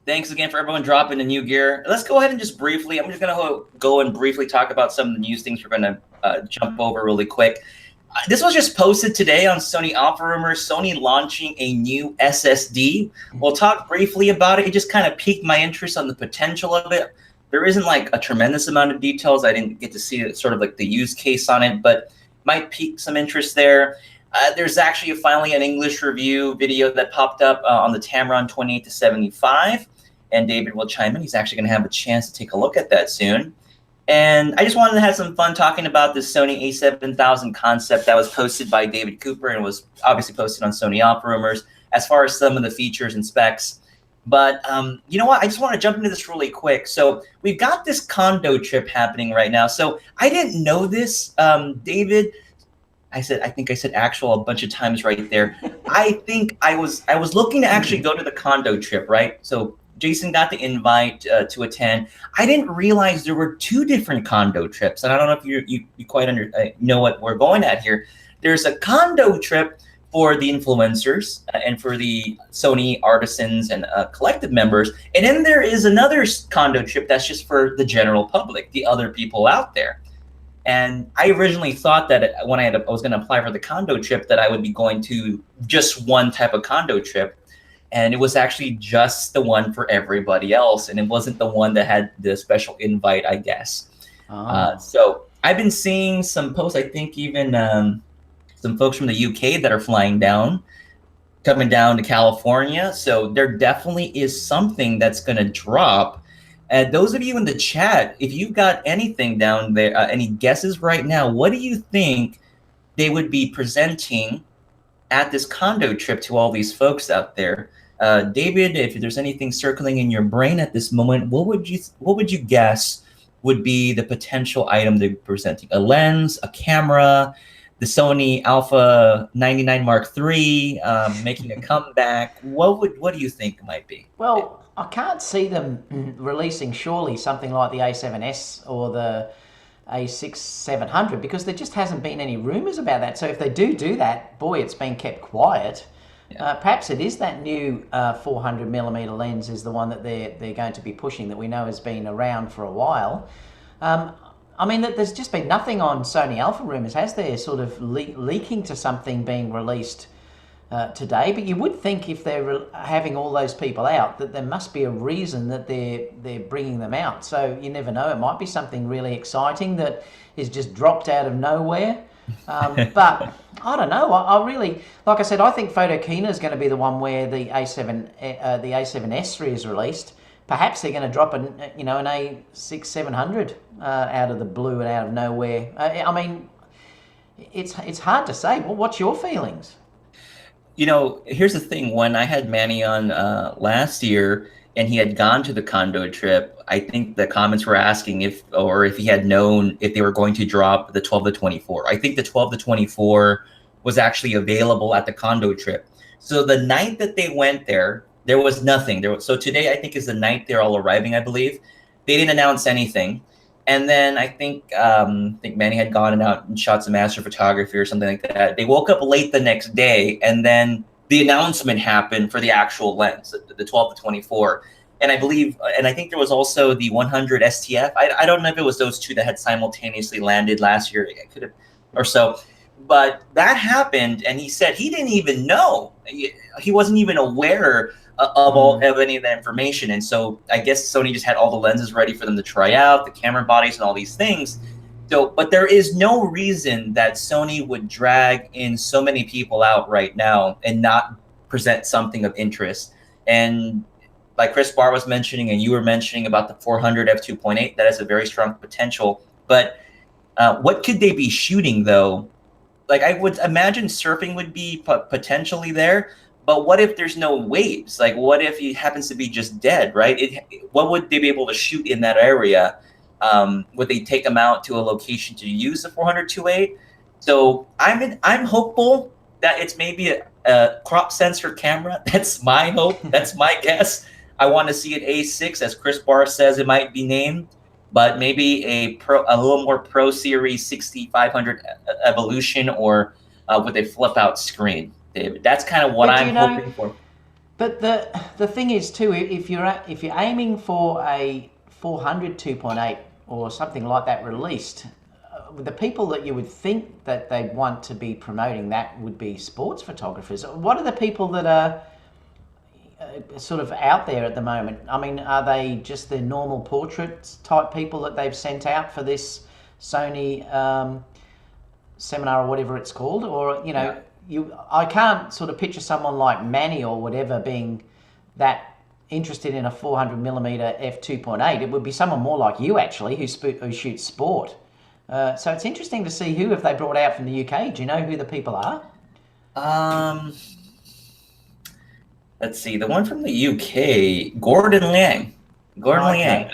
thanks again for everyone dropping the new gear. Let's go ahead and just briefly, I'm just going to go and briefly talk about some of the news things we're going to jump over really quick. This was just posted today on Sony Alpha Rumors. Sony launching a new SSD. We'll talk briefly about it. It just kind of piqued my interest on the potential of it. There isn't like a tremendous amount of details. I didn't get to see sort of like the use case on it, but might pique some interest there. There's actually finally an English review video that popped up on the Tamron 28 to 75. And David will chime in. He's actually going to have a chance to take a look at that soon. And I just wanted to have some fun talking about this Sony a7000 concept that was posted by David Cooper and was obviously posted on Sony Alpha Rumors as far as some of the features and specs. But you know what? I just want to jump into this really quick. So we've got this condo trip happening right now. So I didn't know this, David. I think I said actual a bunch of times right there. I think I was looking to actually go to the condo trip, right? So Jason got the invite to attend. I didn't realize there were two different condo trips, and I don't know if you quite know what we're going at here. There's a condo trip for the influencers and for the Sony artisans and collective members, and then there is another condo trip that's just for the general public, the other people out there. And I originally thought that when I was going to apply for the condo trip that I would be going to just one type of condo trip. And it was actually just the one for everybody else. And it wasn't the one that had the special invite, I guess. Oh. So I've been seeing some posts, I think even some folks from the UK that are flying down, coming down to California. So there definitely is something that's going to drop. And those of you in the chat, if you've got anything down there, any guesses right now, what do you think they would be presenting at this condo trip to all these folks out there? David, if there's anything circling in your brain at this moment, what would you guess would be the potential item they're presenting? A lens, a camera, the Sony Alpha 99 Mark III making a comeback? What do you think might be? Well, I can't see them releasing surely something like the A7S or the A6700 because there just hasn't been any rumors about that. So if they do that, boy, it's been kept quiet. Yeah. Perhaps it is that new 400mm lens is the one that they're going to be pushing that we know has been around for a while. I mean, there's just been nothing on Sony Alpha Rumors, has there, sort of leaking to something being released today? But you would think if they're having all those people out that there must be a reason that they're bringing them out. So you never know. It might be something really exciting that is just dropped out of nowhere. But I don't know. I really, like I said, I think Photokina is going to be the one where the A7S III is released. Perhaps they're going to drop an A6700 out of the blue and out of nowhere. I mean, it's hard to say. Well, what's your feelings? You know, here's the thing. When I had Manny on last year and he had gone to the condo trip, I think the comments were asking if he had known if they were going to drop the 12 to 24. I think the 12 to 24 was actually available at the condo trip. So the night that they went there was nothing. So today I think is the night they're all arriving, I believe. They didn't announce anything. And then I think Manny had gone out and shot some astrophotography or something like that. They woke up late the next day, and then the announcement happened for the actual lens, the 12 to 24. And I believe, and I think there was also the 100 STF. I don't know if it was those two that had simultaneously landed last year. I could have, or so. But that happened, and he said he didn't even know. He wasn't even aware of any of that information. And so I guess Sony just had all the lenses ready for them to try out, the camera bodies and all these things. So, but there is no reason that Sony would drag in so many people out right now and not present something of interest. And like Chris Barr was mentioning, and you were mentioning about the 400 f2.8, that has a very strong potential. But what could they be shooting though? Like I would imagine surfing would be potentially there, But what if there's no waves? Like, what if he happens to be just dead, right? What would they be able to shoot in that area? Would they take him out to a location to use the 400-2.8? So I'm hopeful that it's maybe a crop sensor camera. That's my hope. That's my guess. I want to see an A6, as Chris Barr says it might be named, but maybe a little more Pro Series 6500 Evolution, or with a flip out screen, David. That's kind of what I'm hoping for. But the thing is too, if you're aiming for a 400 2.8 or something like that released, the people that you would think that they'd want to be promoting that would be sports photographers. What are the people that are sort of out there at the moment? I mean, are they just the normal portraits type people that they've sent out for this Sony seminar or whatever it's called? Or, you know, I can't sort of picture someone like Manny or whatever being that interested in a 400mm f2.8. It would be someone more like you, actually, who shoots sport. So it's interesting to see who have they brought out from the UK. Do you know who the people are? Let's see. The one from the UK, Gordon Liang. Liang.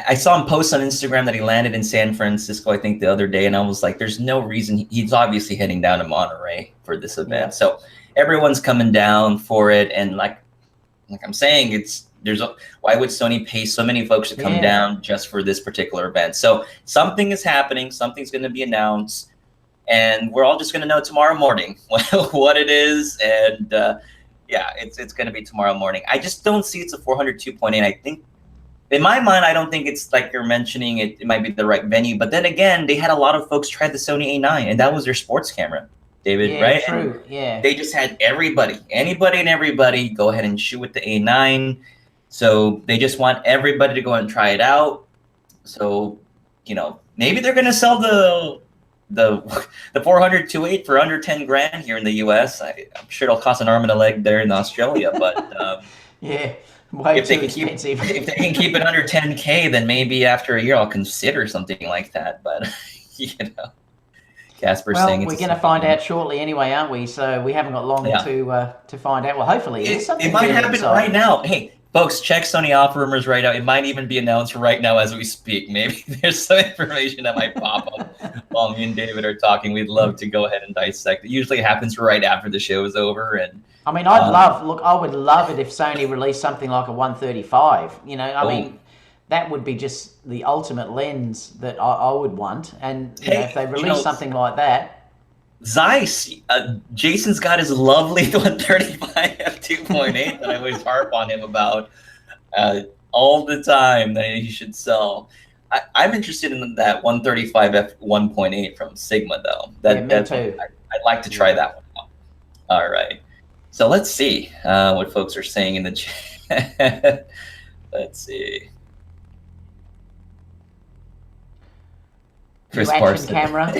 I saw him post on Instagram that he landed in San Francisco, I think, the other day, and I was like, there's no reason. He's obviously heading down to Monterey for this event. Yeah. So everyone's coming down for it, and like I'm saying, why would Sony pay so many folks to come down just for this particular event? So something is happening, something's going to be announced, and we're all just going to know tomorrow morning what it is. And yeah, it's going to be tomorrow morning. I just don't see it's a 402.8. I think, in my mind, I don't think it's like you're mentioning it might be the right venue. But then again, they had a lot of folks try the Sony A9, and that was their sports camera, David, right? True. Yeah. They just had anybody and everybody go ahead and shoot with the A9. So they just want everybody to go and try it out. So, you know, maybe they're going to sell the 400-2.8 for under 10 grand here in the US. I'm sure it'll cost an arm and a leg there in Australia, but yeah. If they can keep it under 10K, then maybe after a year I'll consider something like that. But you know, Casper's saying we're going to find out shortly anyway, aren't we? So we haven't got long to find out. Well, hopefully it might happen right now. Hey, folks, check Sony Offer Rumors right now. It might even be announced right now as we speak. Maybe there's some information that might pop up while me and David are talking. We'd love to go ahead and dissect. It usually happens right after the show is over. And I mean, I would love it if Sony released something like a 135. You know, I mean, that would be just the ultimate lens that I would want. And you know, if they release something like that. Zeiss, Jason's got his lovely 135 f2.8 that I always harp on him about all the time that he should sell. I'm interested in that 135 f1.8 from Sigma, though. Me too. I'd like to try that one out. All right. So let's see what folks are saying in the chat. Let's see. Chris Parson. Camera.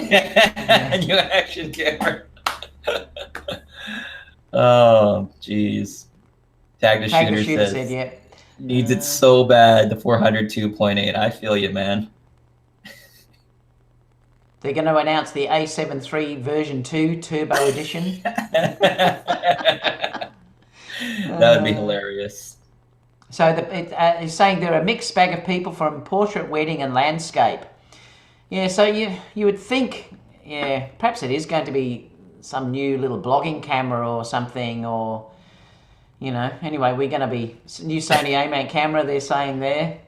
New action camera. Oh, jeez. Tag the Shooter says yeah. Needs it so bad, the 402.8. I feel you, man. They're going to announce the A7 III version 2 Turbo Edition. That would be hilarious. So it's saying there are a mixed bag of people from portrait, wedding, and landscape. Yeah, so you would think, perhaps it is going to be some new little blogging camera or something, or, you know, anyway, we're going to be new Sony A-mount camera, they're saying there.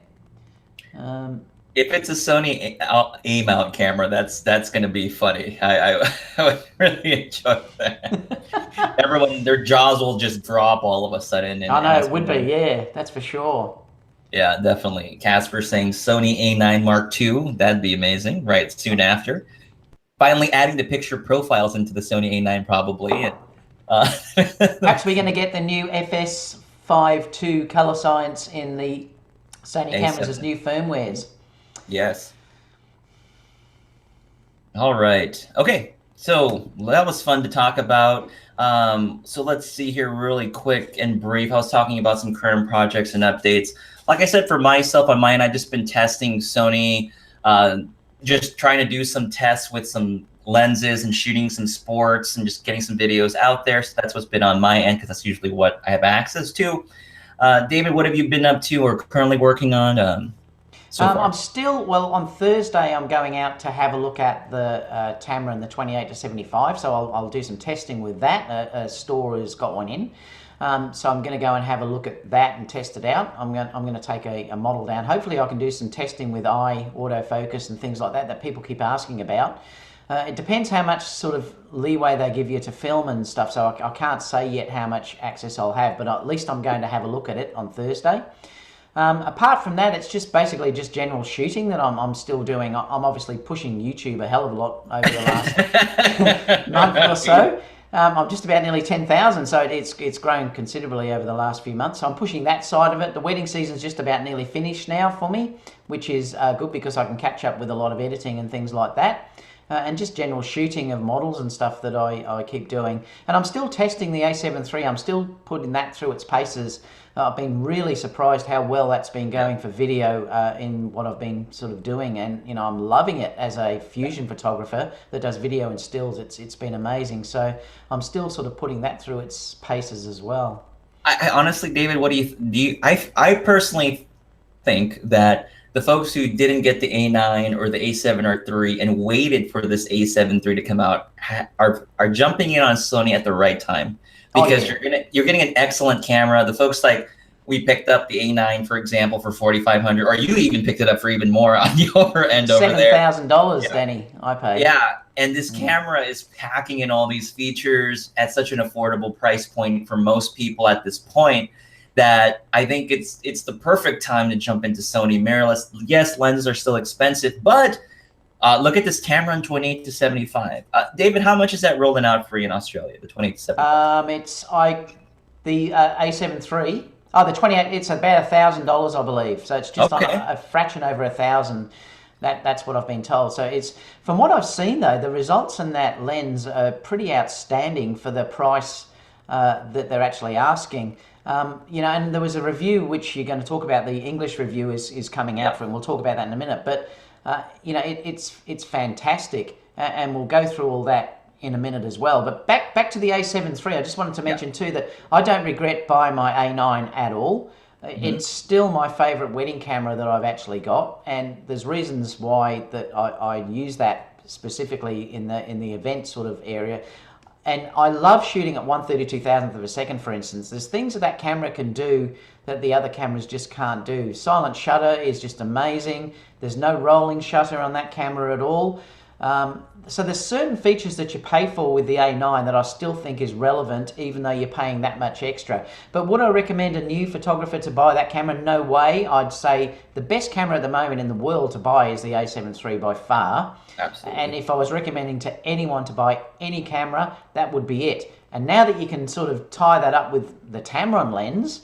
If it's a Sony A-mount camera, that's going to be funny. I would really enjoy that. Everyone, their jaws will just drop all of a sudden. I know, it would be, yeah, that's for sure. Yeah, definitely. Casper saying Sony A9 Mark II. That'd be amazing, right? Soon after. Finally adding the picture profiles into the Sony A9 probably. And, perhaps we're going to get the new FS5 color science in the Sony cameras as new firmwares. Yes. All right. Okay. So that was fun to talk about. So let's see here really quick and brief. I was talking about some current projects and updates. Like I said, for myself on mine, I've just been testing Sony, just trying to do some tests with some lenses and shooting some sports and just getting some videos out there. So that's what's been on my end because that's usually what I have access to. David, what have you been up to or currently working on so far? I'm still, well, on Thursday I'm going out to have a look at the Tamron, the 28 to 75. So I'll do some testing with that. A store has got one in. So I'm going to go and have a look at that and test it out. I'm going to take a model down. Hopefully I can do some testing with eye autofocus and things like that people keep asking about. It depends how much sort of leeway they give you to film and stuff, so I can't say yet how much access I'll have, but at least I'm going to have a look at it on Thursday. Apart from that, it's just basically just general shooting that I'm still doing. I'm obviously pushing YouTube a hell of a lot over the last month or so. I'm just about nearly 10,000, so it's grown considerably over the last few months. So I'm pushing that side of it. The wedding season's just about nearly finished now for me, which is good because I can catch up with a lot of editing and things like that. And just general shooting of models and stuff that I keep doing. And I'm still testing the A7 III. I'm still putting that through its paces. I've been really surprised how well that's been going for video in what I've been sort of doing. And, you know, I'm loving it as a fusion photographer that does video and stills. It's been amazing. So I'm still sort of putting that through its paces as well. I honestly, David, what do you I personally think that the folks who didn't get the A9 or the A7 III and waited for this A7 III to come out are jumping in on Sony at the right time because you're getting an excellent camera. The folks like we picked up the A9, for example, for $4,500, or you even picked it up for even more on your end over there. $7,000, Danny, I paid. Yeah, and this camera is packing in all these features at such an affordable price point for most people at this point that I think it's the perfect time to jump into Sony mirrorless. Yes, lenses are still expensive, but look at this Tamron 28 to 75. David, how much is that rolling out for you in Australia? The 28 to 75. It's the A7 III. Oh, the 28. It's about $1,000, I believe. So it's just on a fraction over $1,000. That's what I've been told. So it's from what I've seen though, the results in that lens are pretty outstanding for the price that they're actually asking. You know, and there was a review which you're going to talk about. The English review is coming out for, and we'll talk about that in a minute. But you know, it's fantastic, and we'll go through all that in a minute as well. But back to the A7 III, I just wanted to mention too that I don't regret buying my A9 at all. It's still my favourite wedding camera that I've actually got, and there's reasons why that I use that specifically in the event sort of area. And I love shooting at 1/32,000th of a second, for instance. There's things that camera can do that the other cameras just can't do. Silent shutter is just amazing. There's no rolling shutter on that camera at all. So there's certain features that you pay for with the A9 that I still think is relevant, even though you're paying that much extra. But would I recommend a new photographer to buy that camera? No way. I'd say the best camera at the moment in the world to buy is the A7 III by far. Absolutely. And if I was recommending to anyone to buy any camera, that would be it. And now that you can sort of tie that up with the Tamron lens,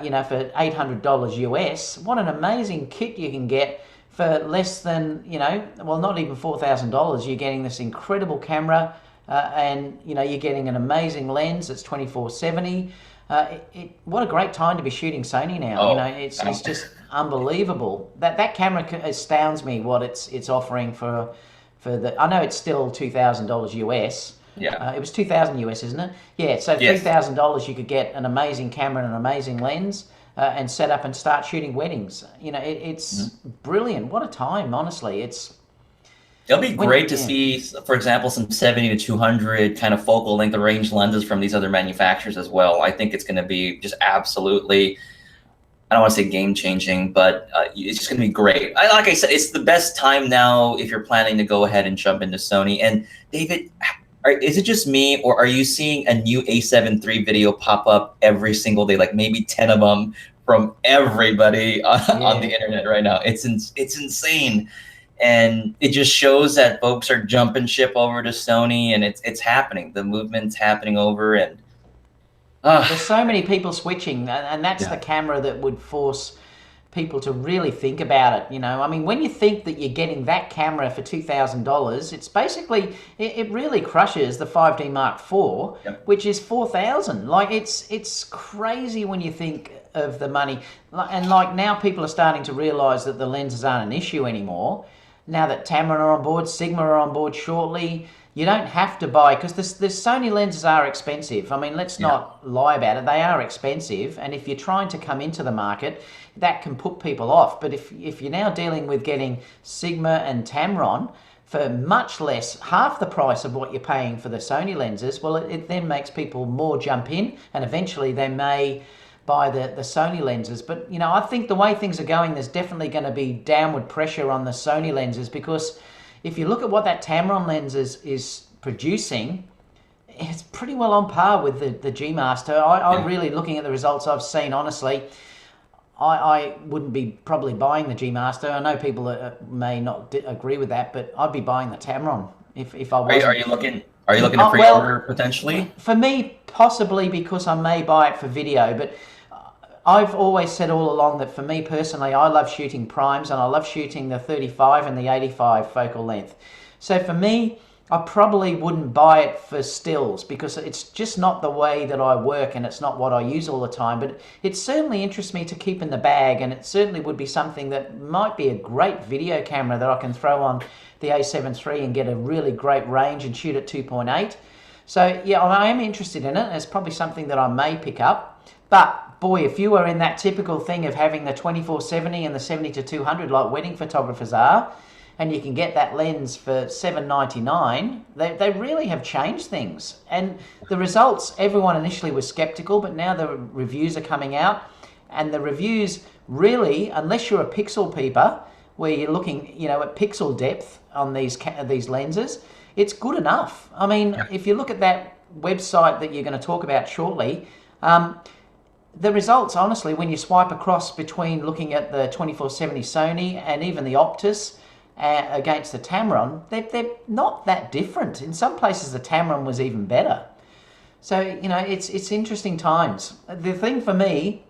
you know, for $800 US, what an amazing kit you can get for less than, you know, well, not even $4,000. You're getting this incredible camera, and you know, you're getting an amazing lens that's 24-70. What a great time to be shooting Sony now. You know, it's just unbelievable. That camera astounds me what it's offering for the. I know it's still $2,000 US. Yeah. It was $2,000 US, isn't it? Yeah. So $3,000 you could get an amazing camera and an amazing lens. And set up and start shooting weddings. You know, it's brilliant. What a time, honestly. It'll be great to see, for example, some 70 to 200 kind of focal length range lenses from these other manufacturers as well. I think it's going to be just absolutely, I don't want to say game changing, but it's just going to be great. Like I said, it's the best time now if you're planning to go ahead and jump into Sony. And David, is it just me, or are you seeing a new A7 III video pop up every single day, like maybe 10 of them from everybody on the internet right now? It's insane. And it just shows that folks are jumping ship over to Sony, and it's happening. The movement's happening over, and there's so many people switching, and that's the camera that would force people to really think about it. You know, I mean, when you think that you're getting that camera for $2,000, it's basically, it really crushes the 5D Mark IV, which is $4,000. Like, it's crazy when you think of the money. And like now people are starting to realize that the lenses aren't an issue anymore. now that Tamron are on board, Sigma are on board shortly, you don't have to buy, because the Sony lenses are expensive. I mean, let's not lie about it. They are expensive, and if you're trying to come into the market, that can put people off. But if you're now dealing with getting Sigma and Tamron for much less, half the price of what you're paying for the Sony lenses, well, it then makes people more jump in, and eventually they may buy the Sony lenses. But, you know, I think the way things are going, there's definitely going to be downward pressure on the Sony lenses, because if you look at what that Tamron lens is producing, it's pretty well on par with the G Master. I'm really looking at the results I've seen, honestly. I wouldn't be probably buying the G Master. I know people may not agree with that, but I'd be buying the Tamron if I was. Are you looking to pre-order potentially? For me, possibly, because I may buy it for video, but I've always said all along that for me personally, I love shooting primes, and I love shooting the 35 and the 85 focal length. So for me, I probably wouldn't buy it for stills, because it's just not the way that I work, and it's not what I use all the time. But it certainly interests me to keep in the bag, and it certainly would be something that might be a great video camera that I can throw on the a7 III and get a really great range and shoot at 2.8. So yeah, I am interested in it. It's probably something that I may pick up. But boy, if you are in that typical thing of having the 24-70 and the 70-200 like wedding photographers are, and you can get that lens for $799, they really have changed things. And the results, everyone initially was skeptical, but now the reviews are coming out, and the reviews really, unless you're a pixel peeper, where you're looking, you know, at pixel depth on these lenses, it's good enough. I mean, if you look at that website that you're going to talk about shortly, the results, honestly, when you swipe across between looking at the 24-70 Sony and even the Optus against the Tamron, they're not that different. In some places, the Tamron was even better. So, you know, it's interesting times. The thing for me,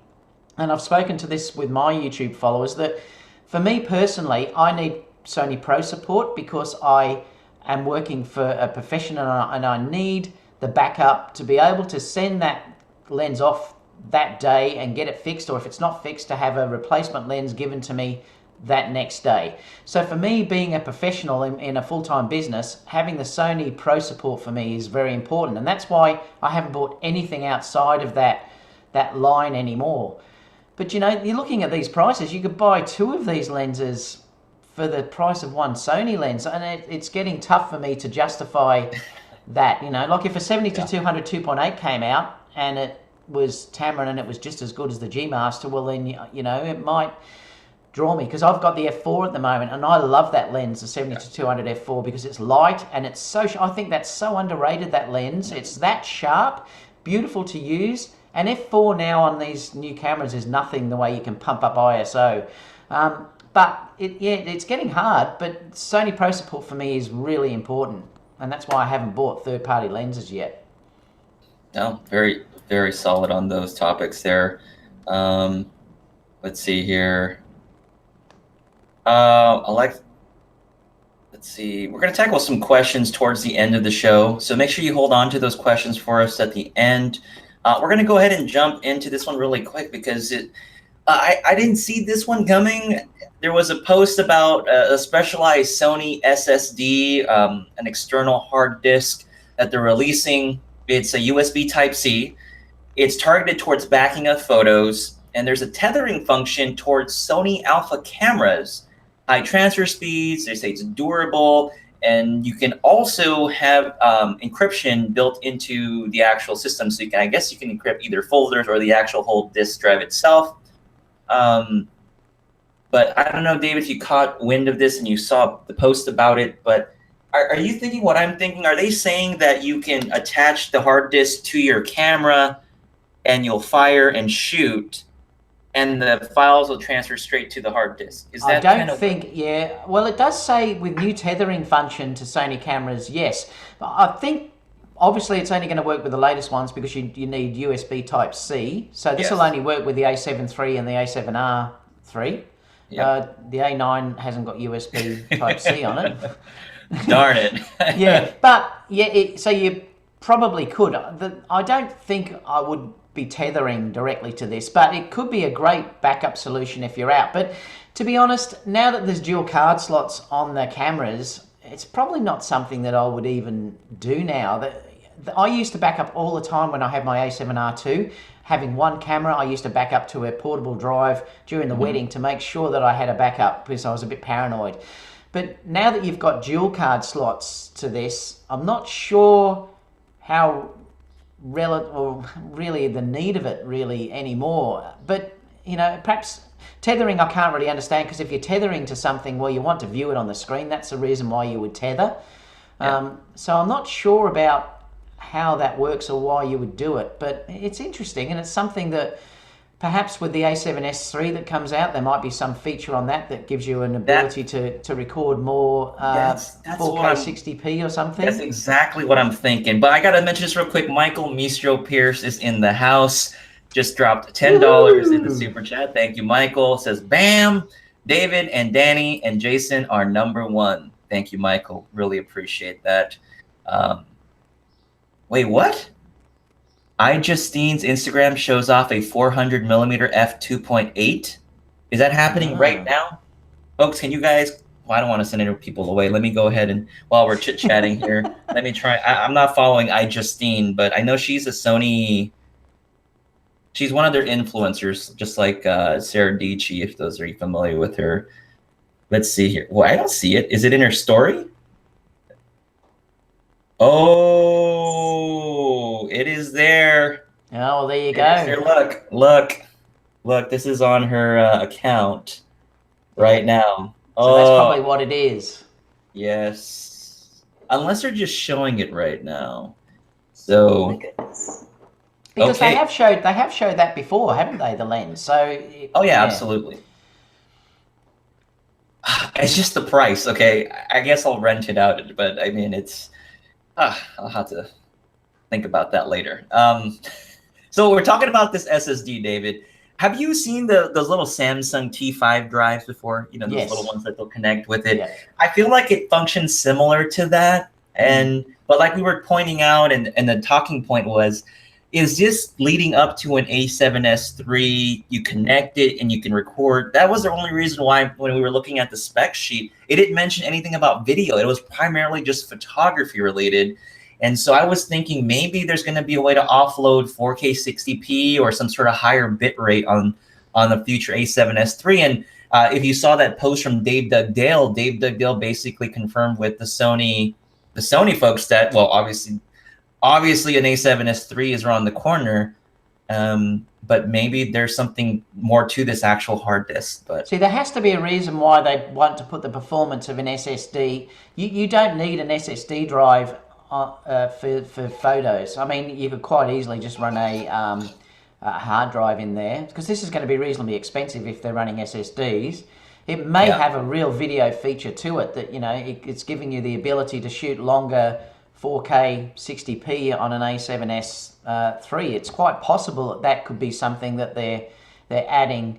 and I've spoken to this with my YouTube followers, that for me personally, I need Sony Pro support, because I am working for a professional, and I need the backup to be able to send that lens off that day and get it fixed, or if it's not fixed, to have a replacement lens given to me that next day. So for me, being a professional in a full-time business, having the Sony Pro support for me is very important, and that's why I haven't bought anything outside of that line anymore. But you know, you're looking at these prices, you could buy two of these lenses for the price of one Sony lens, and it's getting tough for me to justify that. You know, like if a 70-200 2.8 came out and it was Tamron and it was just as good as the G Master, well then, you know, it might draw me, because I've got the f4 at the moment, and I love that lens, the 70-200 f4, because it's light and it's so, I think that's so underrated, that lens. It's that sharp, beautiful to use, and f4 now on these new cameras is nothing the way you can pump up ISO. But it's getting hard, but Sony Pro support for me is really important, and that's why I haven't bought third-party lenses yet. No, very, very solid on those topics there. Let's see here. Let's see. We're going to tackle some questions towards the end of the show, so make sure you hold on to those questions for us at the end. We're going to go ahead and jump into this one really quick, because I didn't see this one coming. There was a post about a specialized Sony SSD, an external hard disk that they're releasing. It's a USB Type-C. It's targeted towards backing up photos, and there's a tethering function towards Sony Alpha cameras. High transfer speeds, they say it's durable, and you can also have encryption built into the actual system. So I guess you can encrypt either folders or the actual whole disk drive itself. But I don't know, David, if you caught wind of this and you saw the post about it, but are you thinking what I'm thinking? Are they saying that you can attach the hard disk to your camera and you'll fire and shoot, and the files will transfer straight to the hard disk? Is that I don't think, yeah. Well, it does say with new tethering function to Sony cameras, yes. But I think, obviously, it's only going to work with the latest ones, because you need USB Type-C. So this will only work with the a7 III and the a7R III. Yep. The A9 hasn't got USB Type-C on it. Darn it. Yeah, but yeah, so you probably could. I don't think I would be tethering directly to this, but it could be a great backup solution if you're out. But to be honest, now that there's dual card slots on the cameras, it's probably not something that I would even do now. I used to back up all the time when I had my A7R2. Having one camera, I used to back up to a portable drive during the wedding to make sure that I had a backup because I was a bit paranoid. But now that you've got dual card slots to this, I'm not sure how really the need of it really anymore. But, you know, perhaps tethering I can't really understand, because if you're tethering to something where you want to view it on the screen, that's the reason why you would tether. Yeah. So I'm not sure about how that works or why you would do it, but it's interesting, and it's something that perhaps with the A7S III that comes out, there might be some feature on that gives you an ability to record more 4K 60p or something. That's exactly what I'm thinking. But I got to mention this real quick. Michael Mistro Pierce is in the house. Just dropped $10 in the super chat. Thank you, Michael. Says, bam, David and Danny and Jason are #1. Thank you, Michael. Really appreciate that. Wait, what? iJustine's Instagram shows off a 400mm f2.8. Is that happening right now? Folks, can you guys, well, I don't want to send any people away. Let me go ahead and, while we're chit-chatting here, let me try. I'm not following iJustine, but I know she's a Sony, she's one of their influencers, just like Sarah Dji, if those are you familiar with her. Let's see here. Well, I don't see it. Is it in her story? Oh, it is there. Oh, there you go. Look, this is on her account right now. So that's probably what it is. Yes. Unless they're just showing it right now. So, oh my goodness. Because they have showed that before, haven't they, the lens? So yeah, absolutely. It's just the price, okay? I guess I'll rent it out, but I mean, it's I'll have to think about that later. So we're talking about this SSD, David. Have you seen those little Samsung T5 drives before? You know, those little ones that they'll connect with it. Yeah. I feel like it functions similar to that. But like we were pointing out, and the talking point was, is this leading up to an A7S III? You connect it and you can record. That was the only reason why when we were looking at the spec sheet, it didn't mention anything about video. It was primarily just photography related. And so I was thinking maybe there's going to be a way to offload 4K 60p or some sort of higher bit rate on the future A7S III. And if you saw that post from Dave Dugdale basically confirmed with the Sony folks that, well, obviously an A7S III is around the corner, but maybe there's something more to this actual hard disk. But see, there has to be a reason why they want to put the performance of an SSD. You don't need an SSD drive for photos. I mean, you could quite easily just run a hard drive in there, because this is going to be reasonably expensive if they're running SSDs. It may have a real video feature to it that, you know, it's giving you the ability to shoot longer 4K 60p on an A7S III. It's quite possible that could be something that they're adding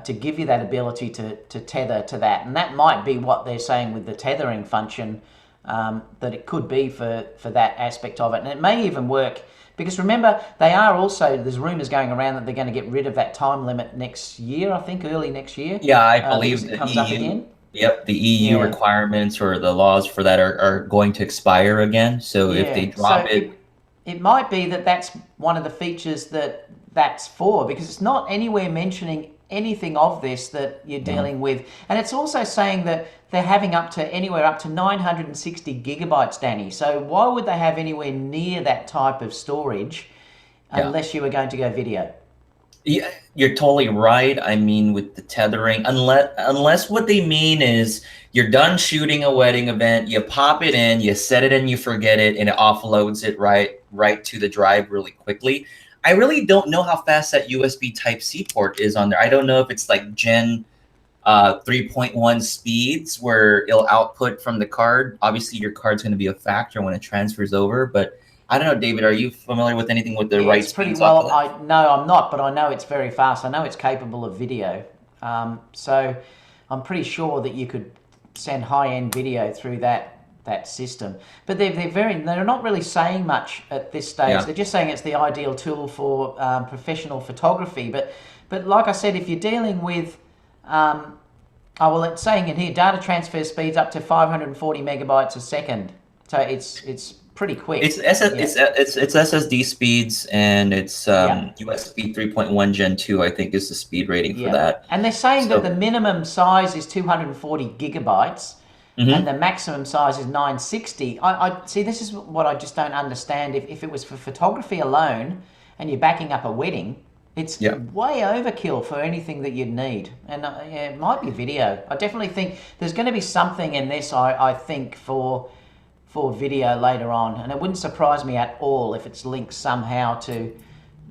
to give you that ability to tether to that. And that might be what they're saying with the tethering function, that it could be for that aspect of it. And it may even work, because remember, they are also, there's rumors going around that they're going to get rid of that time limit next year, I think early next year. Yeah, I believe it comes up again. Yep, the EU requirements or the laws for that are going to expire again. So if they drop it might be that that's one of the features that's for, because it's not anywhere mentioning anything of this that you're dealing with. And it's also saying that they're having anywhere up to 960 gigabytes, Danny. So why would they have anywhere near that type of storage unless you were going to go video? Yeah, you're totally right. I mean, with the tethering, unless what they mean is you're done shooting a wedding event, you pop it in, you set it and you forget it, and it offloads it right to the drive really quickly. I really don't know how fast that USB Type-C port is on there. I don't know if it's like Gen 3.1 speeds where it'll output from the card. Obviously, your card's going to be a factor when it transfers over, but I don't know, David, are you familiar with anything with the right speeds? No, I'm not, but I know it's very fast. I know it's capable of video. So I'm pretty sure that you could send high-end video through that that system. But they're not really saying much at this stage. Yeah. They're just saying it's the ideal tool for professional photography. But like I said, if you're dealing with it's saying in here data transfer speeds up to 540 megabytes a second, so it's pretty quick. It's SSD speeds, and it's USB 3.1 Gen 2, I think, is the speed rating for that. And they're saying that the minimum size is 240 gigabytes, and the maximum size is 960. I see. This is what I just don't understand. If it was for photography alone, and you're backing up a wedding, it's way overkill for anything that you'd need. And it might be video. I definitely think there's going to be something in this. I think for video later on, and it wouldn't surprise me at all if it's linked somehow to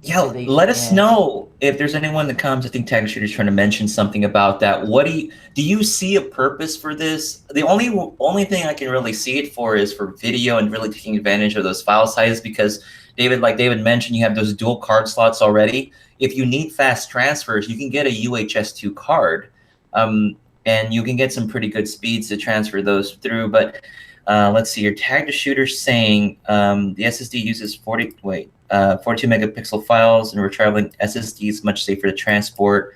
let us know if there's anyone that comes. I think Tag Shooter's trying to mention something about that. What do you see a purpose for this? The only thing I can really see it for is for video and really taking advantage of those file sizes, because like David mentioned, you have those dual card slots already. If you need fast transfers, you can get a UHS-2 card, and you can get some pretty good speeds to transfer those through. But let's see, your Tag to Shooter saying the SSD uses 42 megapixel files, and retrieving SSD is much safer to transport.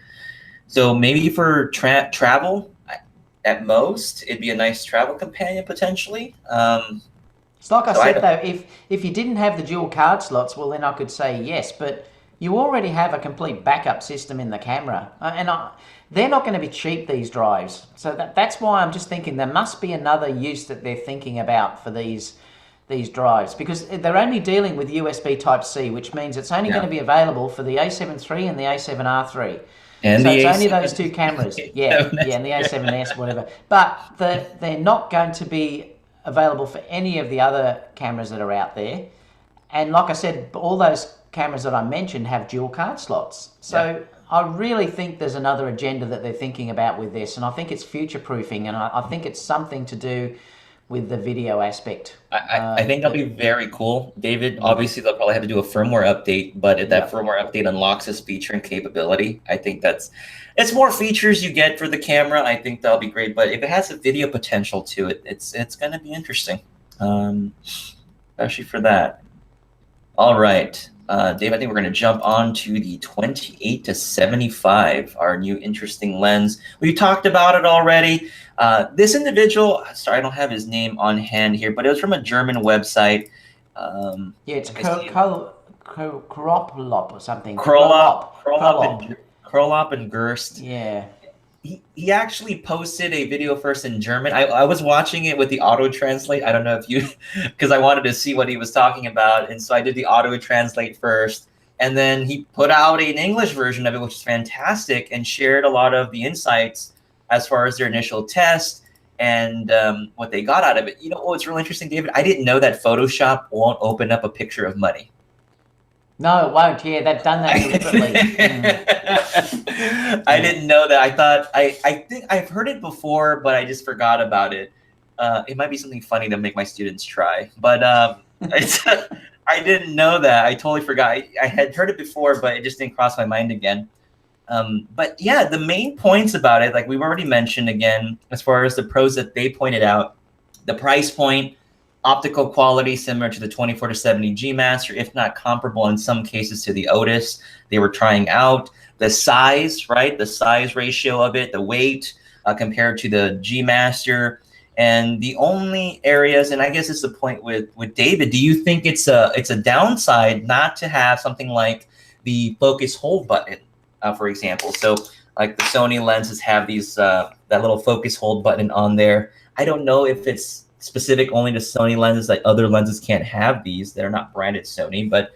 So maybe for travel, at most, it'd be a nice travel companion potentially. It's like I said though, if you didn't have the dual card slots, well then I could say yes, but you already have a complete backup system in the camera, they're not going to be cheap, these drives. So that's why I'm just thinking there must be another use that they're thinking about for these drives, because they're only dealing with USB Type-C, which means it's only going to be available for the A7 III and the A7 R3. And so it's only those two cameras. And the A7S, whatever. But they're not going to be available for any of the other cameras that are out there. And like I said, all those cameras that I mentioned have dual card slots. So I really think there's another agenda that they're thinking about with this, and I think it's future-proofing, and I think it's something to do with the video aspect. I think that'll be very cool, David. Obviously, they'll probably have to do a firmware update, but if that firmware update unlocks this feature and capability, I think it's more features you get for the camera. I think that'll be great. But if it has a video potential to it, it's going to be interesting, especially for that. All right. Dave, I think we're going to jump on to the 28 to 75, our new interesting lens. We talked about it already. This individual, sorry, I don't have his name on hand here, but it was from a German website. It's Krolop or something. Krolop and Gerst. Yeah. He actually posted a video first in German. I was watching it with the auto translate. I don't know if you, because I wanted to see what he was talking about. And so I did the auto translate first. And then he put out an English version of it, which is fantastic, and shared a lot of the insights as far as their initial test and what they got out of it. You know what's really interesting, David? I didn't know that Photoshop won't open up a picture of money. No, it won't. Yeah, they've done that deliberately. I didn't know that. I thought I think I've heard it before, but I just forgot about it. It might be something funny to make my students try, but I didn't know that. I totally forgot. I had heard it before, but it just didn't cross my mind again. But yeah, the main points about it, like we've already mentioned again, as far as the pros that they pointed out, the price point, optical quality similar to the 24 to 70 G Master, if not comparable in some cases to the Otis they were trying out. The size, right? The size ratio of it, the weight compared to the G Master. And the only areas, and I guess it's the point with David, do you think it's a downside not to have something like the focus hold button, for example? So like the Sony lenses have these that little focus hold button on there. I don't know if it's specific only to Sony lenses, like other lenses can't have these. They're not branded Sony, but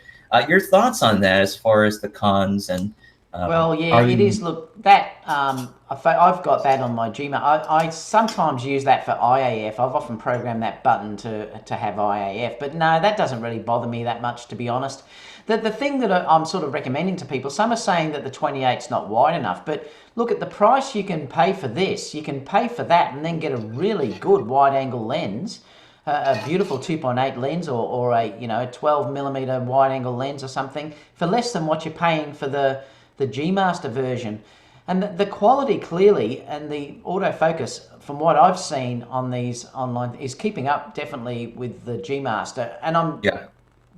your thoughts on that as far as the cons and well, yeah, it is. Look, that I've got that on my Gmail. I sometimes use that for IAF. I've often programmed that button to have IAF, but no, that doesn't really bother me that much, to be honest. The thing that I'm sort of recommending to people, some are saying that the 28's not wide enough, but look at the price you can pay for this. You can pay for that and then get a really good wide-angle lens, a beautiful 2.8 lens or a 12 millimeter wide-angle lens or something for less than what you're paying for the G Master version. And the quality clearly and the autofocus, from what I've seen on these online, is keeping up definitely with the G Master. And I'm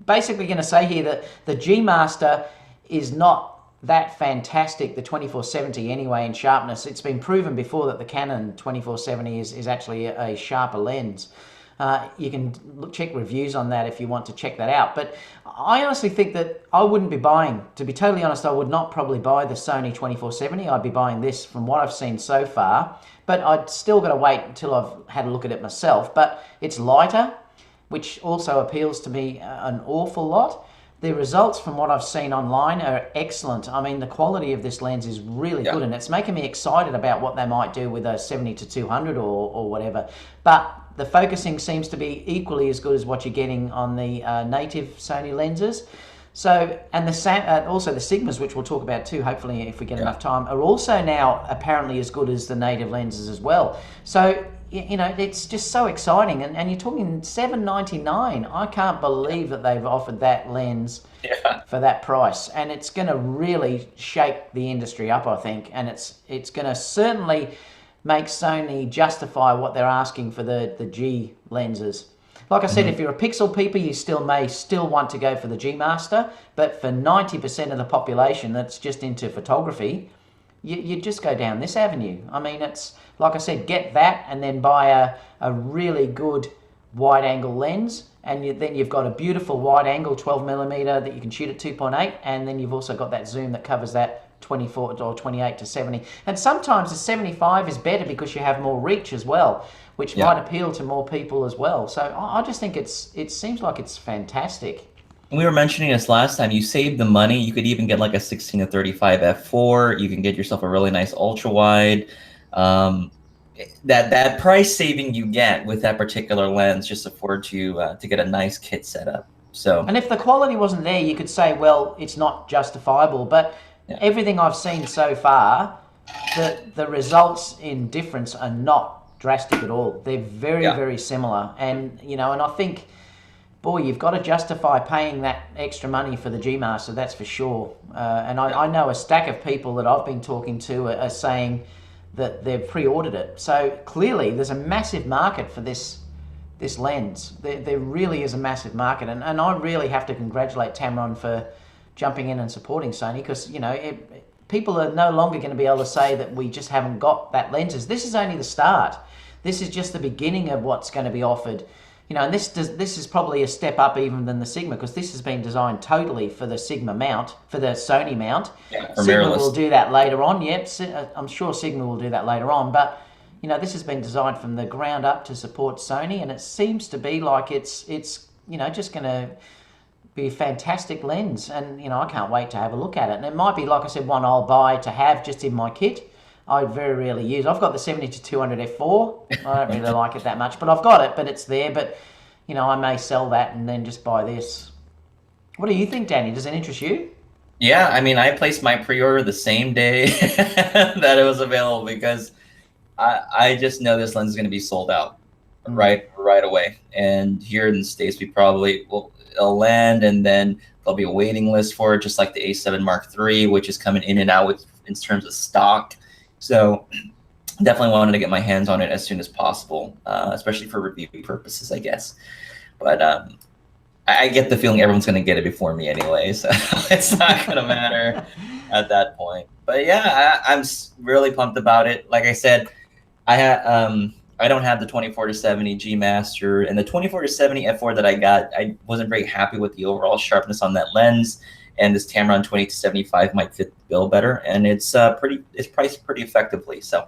basically going to say here that the G Master is not that fantastic, the 2470 anyway, in sharpness. It's been proven before that the Canon 2470 is actually a sharper lens. You can check reviews on that if you want to check that out. But I honestly think that I wouldn't be buying, to be totally honest, I would not probably buy the Sony 2470. I'd be buying this from what I've seen so far. But I'd still got to wait until I've had a look at it myself. But it's lighter, which also appeals to me an awful lot. The results from what I've seen online are excellent. I mean, the quality of this lens is really good, and it's making me excited about what they might do with a 70-200 or whatever. But the focusing seems to be equally as good as what you're getting on the native Sony lenses. So, and also the Sigmas, which we'll talk about too, hopefully if we get enough time, are also now apparently as good as the native lenses as well. So, you know, it's just so exciting. And you're talking $799. I can't believe that they've offered that lens for that price. And it's going to really shake the industry up, I think. And it's going to certainly make Sony justify what they're asking for the G lenses. Like I said, if you're a pixel peeper, you may still want to go for the G Master, but for 90% of the population that's just into photography, you just go down this avenue. I mean, it's like I said, get that and then buy a really good wide angle lens, and then you've got a beautiful wide angle 12mm that you can shoot at 2.8, and then you've also got that zoom that covers that 24 or 28 to 70. And sometimes the 75 is better because you have more reach as well, which might appeal to more people as well. So I just think it seems like it's fantastic. We were mentioning this last time. You save the money. You could even get like a 16-35 f4. You can get yourself a really nice ultra wide. That price saving you get with that particular lens just afford to get a nice kit set up. So, and if the quality wasn't there, you could say, well, it's not justifiable. But everything I've seen so far, the results in difference are not drastic at all. They're very, very similar. And, you know, and I think, boy, you've got to justify paying that extra money for the G Master, that's for sure. And I know a stack of people that I've been talking to are saying that they've pre-ordered it. So clearly there's a massive market for this lens. There really is a massive market. And I really have to congratulate Tamron for jumping in and supporting Sony, because, you know, people are no longer going to be able to say that we just haven't got that lenses. This is only the start. This is just the beginning of what's going to be offered. You know, and this is probably a step up even than the Sigma, because this has been designed totally for the Sigma mount, for the Sony mount. Sigma will do that later on. Yep, I'm sure Sigma will do that later on. But, you know, this has been designed from the ground up to support Sony, and it seems to be like it's you know, just going to be a fantastic lens. And, you know, I can't wait to have a look at it. And it might be, like I said, one I'll buy to have just in my kit. I very rarely use. I've got the 70-200 f4. I don't really like it that much, but I've got it. But it's there. But, you know, I may sell that and then just buy this. What do you think, Danny? Does it interest you? Yeah, I mean, I placed my pre-order the same day that it was available, because I just know this lens is going to be sold out right away. And here in the States, we probably it'll land, and then there'll be a waiting list for it, just like the A7 Mark III, which is coming in and out in terms of stock. So definitely wanted to get my hands on it as soon as possible, especially for review purposes, I guess. But I get the feeling everyone's going to get it before me anyway, so it's not going to matter at that point. But yeah, I'm really pumped about it. Like I said, I don't have the 24-70 G Master, and the 24-70 f4 that I got, I wasn't very happy with the overall sharpness on that lens. And this Tamron 20-75 might fit the bill better, and it's priced pretty effectively. So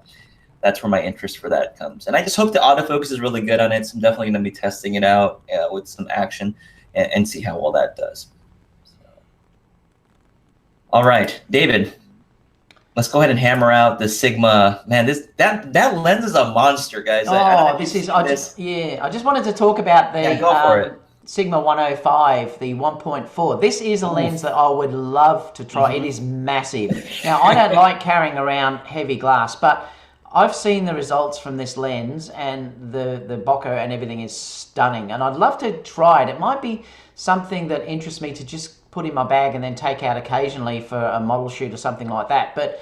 that's where my interest for that comes. And I just hope the autofocus is really good on it. So I'm definitely going to be testing it out with some action and see how well that does. So. All right, David, let's go ahead and hammer out the Sigma. Man, that lens is a monster, guys. Oh, I just wanted to talk about the go for it. Sigma 105, the 1.4. This is a lens that I would love to try. It is massive. Now, I don't like carrying around heavy glass, but I've seen the results from this lens, and the bokeh and everything is stunning. And I'd love to try it. It might be something that interests me to just put in my bag and then take out occasionally for a model shoot or something like that. But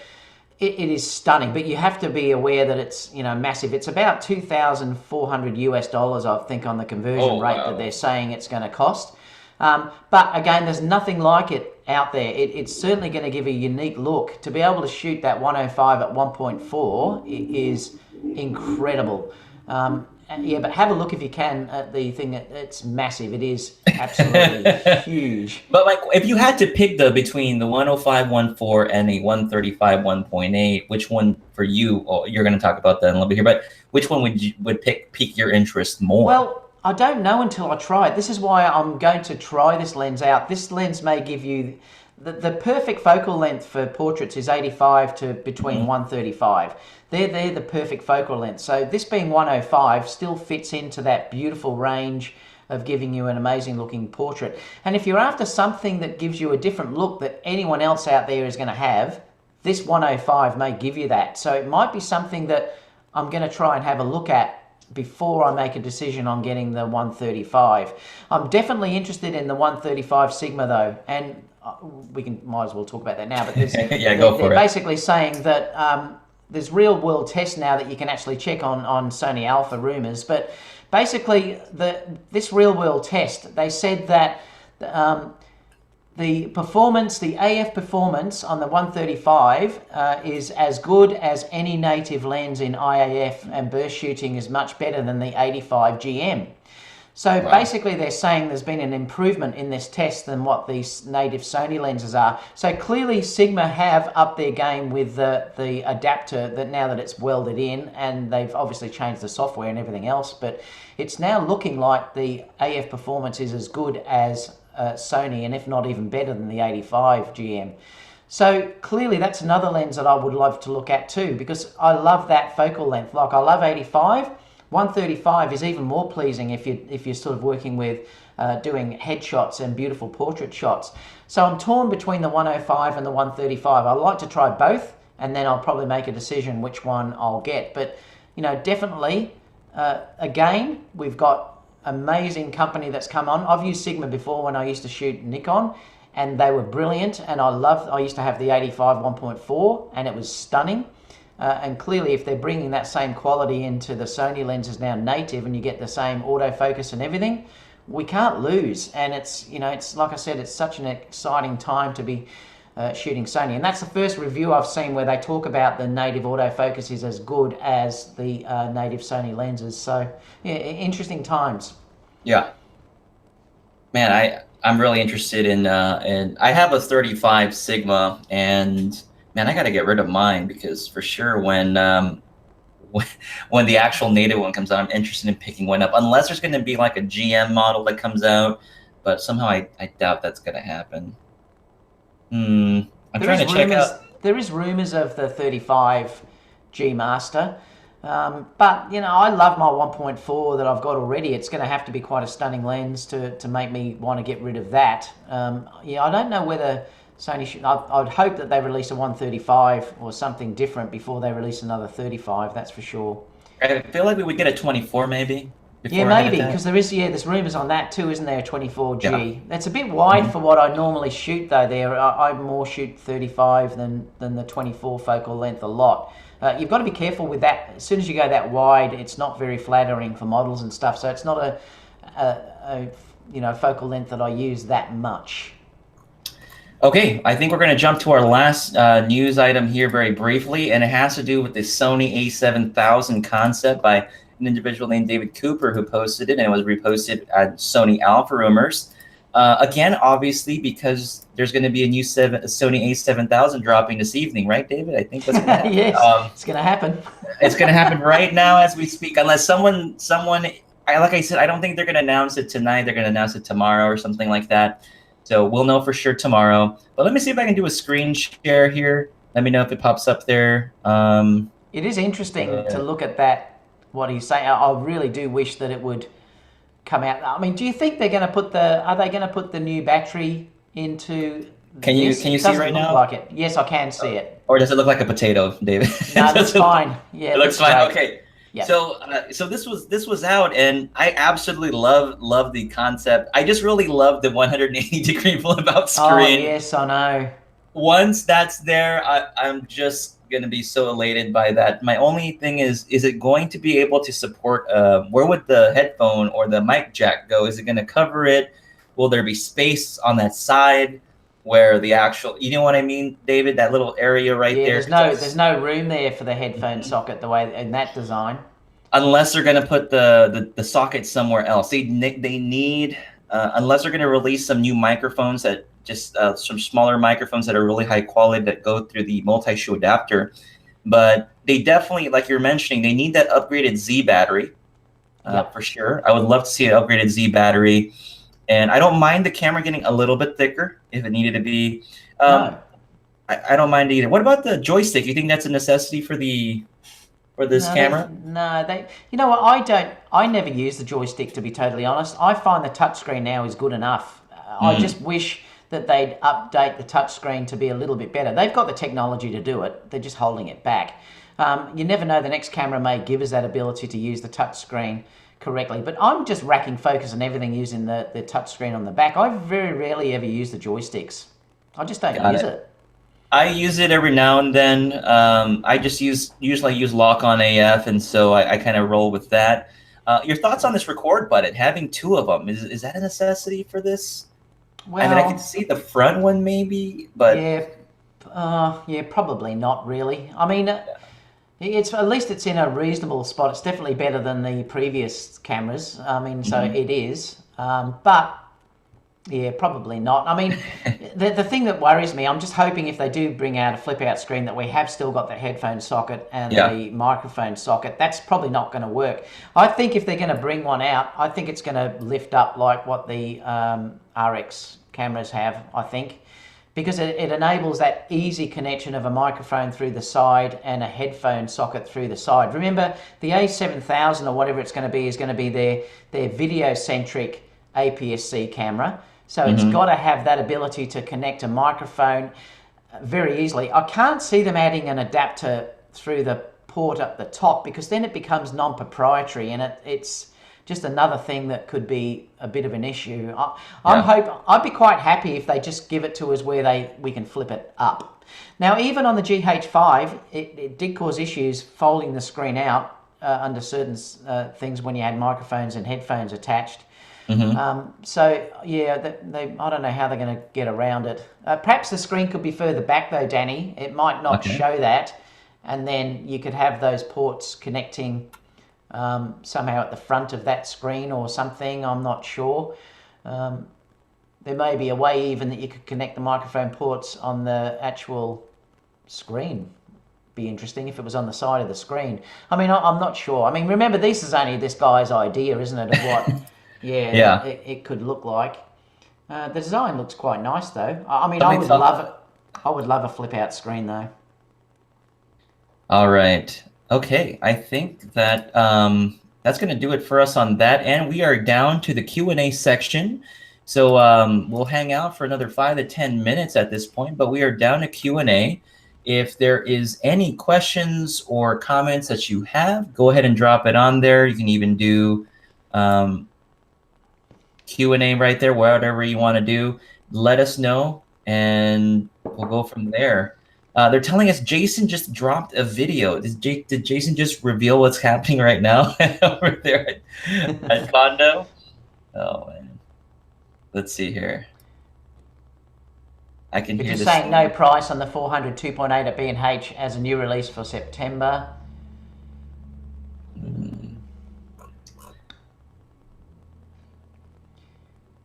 it is stunning, but you have to be aware that it's, you know, massive. It's about $2,400 I think on the conversion rate that they're saying it's going to cost. But again, there's nothing like it out there. It's certainly going to give a unique look. To be able to shoot that 105 at 1.4 is incredible. Yeah, but have a look if you can at the thing. It's massive. It is absolutely huge. But like, if you had to pick between the 105 1.4 and a 135 1.8, which one for you? Oh, you're going to talk about that in a little bit here, but which one would pique your interest more? Well, I don't know until I try it. This is why I'm going to try this lens out. This lens may give you the perfect focal length for portraits is 85 to between 135. They're the perfect focal length. So this being 105 still fits into that beautiful range of giving you an amazing looking portrait. And if you're after something that gives you a different look that anyone else out there is going to have, this 105 may give you that. So it might be something that I'm going to try and have a look at before I make a decision on getting the 135. I'm definitely interested in the 135 Sigma though, and might as well talk about that now. But yeah, go for it. They're basically saying that there's real world tests now that you can actually check on Sony Alpha rumors. But basically, this real world test, they said that the performance, the AF performance on the 135 is as good as any native lens in IAF, and burst shooting is much better than the 85 GM. So basically they're saying there's been an improvement in this test than what these native Sony lenses are. So clearly Sigma have upped their game with the adapter that now that it's welded in, and they've obviously changed the software and everything else, but it's now looking like the AF performance is as good as Sony, and if not even better than the 85 GM. So clearly that's another lens that I would love to look at too, because I love that focal length. Like I love 85. 135 is even more pleasing if you're sort of working with doing headshots and beautiful portrait shots. So I'm torn between the 105 and the 135. I like to try both, and then I'll probably make a decision which one I'll get. But you know, definitely, again, we've got amazing company that's come on. I've used Sigma before when I used to shoot Nikon, and they were brilliant. And I used to have the 85 1.4, and it was stunning. And clearly, if they're bringing that same quality into the Sony lenses now native, and you get the same autofocus and everything, we can't lose. And it's, you know, it's like I said, it's such an exciting time to be shooting Sony. And that's the first review I've seen where they talk about the native autofocus is as good as the native Sony lenses. So yeah, interesting times. Yeah, man, I'm really interested in I have a 35 Sigma, and man, I got to get rid of mine, because for sure when the actual native one comes out, I'm interested in picking one up, unless there's going to be like a GM model that comes out, but somehow I doubt that's going to happen. I'm trying to check out. There is rumors of the 35 G Master, but you know, I love my 1.4 that I've got already. It's going to have to be quite a stunning lens to make me want to get rid of that. Yeah, I don't know whether Sony should. I'd hope that they release a 135 or something different before they release another 35. That's for sure. I feel like we would get a 24 maybe. Yeah, maybe, because there's rumors on that too, isn't there? A 24G. Yeah. That's a bit wide for what I normally shoot though. I more shoot 35 than the 24 focal length a lot. You've got to be careful with that. As soon as you go that wide, it's not very flattering for models and stuff. So it's not a focal length that I use that much. Okay, I think we're going to jump to our last news item here very briefly, and it has to do with the Sony a7000 concept by an individual named David Cooper, who posted it, and it was reposted at Sony Alpha Rumors. Again, obviously, because there's going to be a new Sony a7000 dropping this evening, right, David? I think that's going to happen. Yes, it's going to happen. It's going to happen right now as we speak, unless someone, like I said, I don't think they're going to announce it tonight. They're going to announce it tomorrow or something like that. So we'll know for sure tomorrow. But let me see if I can do a screen share here. Let me know if it pops up there. It is interesting to look at that, what he's saying. I really do wish that it would come out. I mean, do you think they're going to put are they going to put the new battery into Can you see it right now? Like it. Yes, I can see it. Or does it look like a potato, David? No, that's fine. Yeah, it looks fine. Great. Okay. Yeah. So this was out, and I absolutely love the concept. I just really love the 180-degree flip-out screen. Oh yes, I know. Once that's there, going to be so elated by that. My only thing is it going to be able to support, where would the headphone or the mic jack go? Is it going to cover it? Will there be space on that side where the actual, you know what I mean, David, that little area right there? There's no room there for the headphone socket the way in that design. Unless they're going to put the socket somewhere else. They need, unless they're going to release some new microphones that just some smaller microphones that are really high quality that go through the multi-shoe adapter. But they definitely, like you're mentioning, they need that upgraded Z battery for sure. I would love to see an upgraded Z battery. And I don't mind the camera getting a little bit thicker if it needed to be. No. I don't mind either. What about the joystick? You think that's a necessity for this camera? You know what? I never use the joystick, to be totally honest. I find the touchscreen now is good enough. I just wish that they'd update the touchscreen to be a little bit better. They've got the technology to do it. They're just holding it back. You never know, the next camera may give us that ability to use the touchscreen correctly. But I'm just racking focus and everything using the touchscreen on the back. I very rarely ever use the joysticks. I just don't use it. I use it every now and then. I just usually use lock on AF, and so I kind of roll with that. Your thoughts on this record button, having two of them, is that a necessity for this? Well, I mean, I can see the front one maybe, but yeah, probably not really. I mean, it's at least it's in a reasonable spot. It's definitely better than the previous cameras. I mean, so it is, but. Yeah, probably not. I mean, the thing that worries me, I'm just hoping if they do bring out a flip-out screen that we have still got the headphone socket and the microphone socket. That's probably not going to work. I think if they're going to bring one out, I think it's going to lift up like what the RX cameras have, I think, because it enables that easy connection of a microphone through the side and a headphone socket through the side. Remember, the a7000 or whatever it's going to be is going to be their video-centric APS-C camera. So it's got to have that ability to connect a microphone very easily. I can't see them adding an adapter through the port up the top because then it becomes non-proprietary and it's just another thing that could be a bit of an issue. I'd be quite happy if they just give it to us where we can flip it up. Now, even on the GH5, it did cause issues folding the screen out under certain things when you had microphones and headphones attached. So yeah, I don't know how they're going to get around it. Perhaps the screen could be further back though, Danny. It might not show that, and then you could have those ports connecting somehow at the front of that screen or something. I'm not sure. There may be a way even that you could connect the microphone ports on the actual screen. Be interesting if it was on the side of the screen. I mean, I'm not sure. I mean, remember, this is only this guy's idea, isn't it, of what it could look like. The design looks quite nice, though. I mean, I would love it. I would love a flip-out screen, though. All right. Okay. I think that that's going to do it for us on that, and we are down to the Q&A section. So we'll hang out for another 5 to 10 minutes at this point, but we are down to Q&A. If there is any questions or comments that you have, go ahead and drop it on there. You can even do Q&A right there, whatever you want to do. Let us know, and we'll go from there. They're telling us Jason just dropped a video. Did Jason just reveal what's happening right now over there at Fondo? Oh, man. Let's see here. I can hear this. Just saying no price on the 400 2.8 at B&H as a new release for September.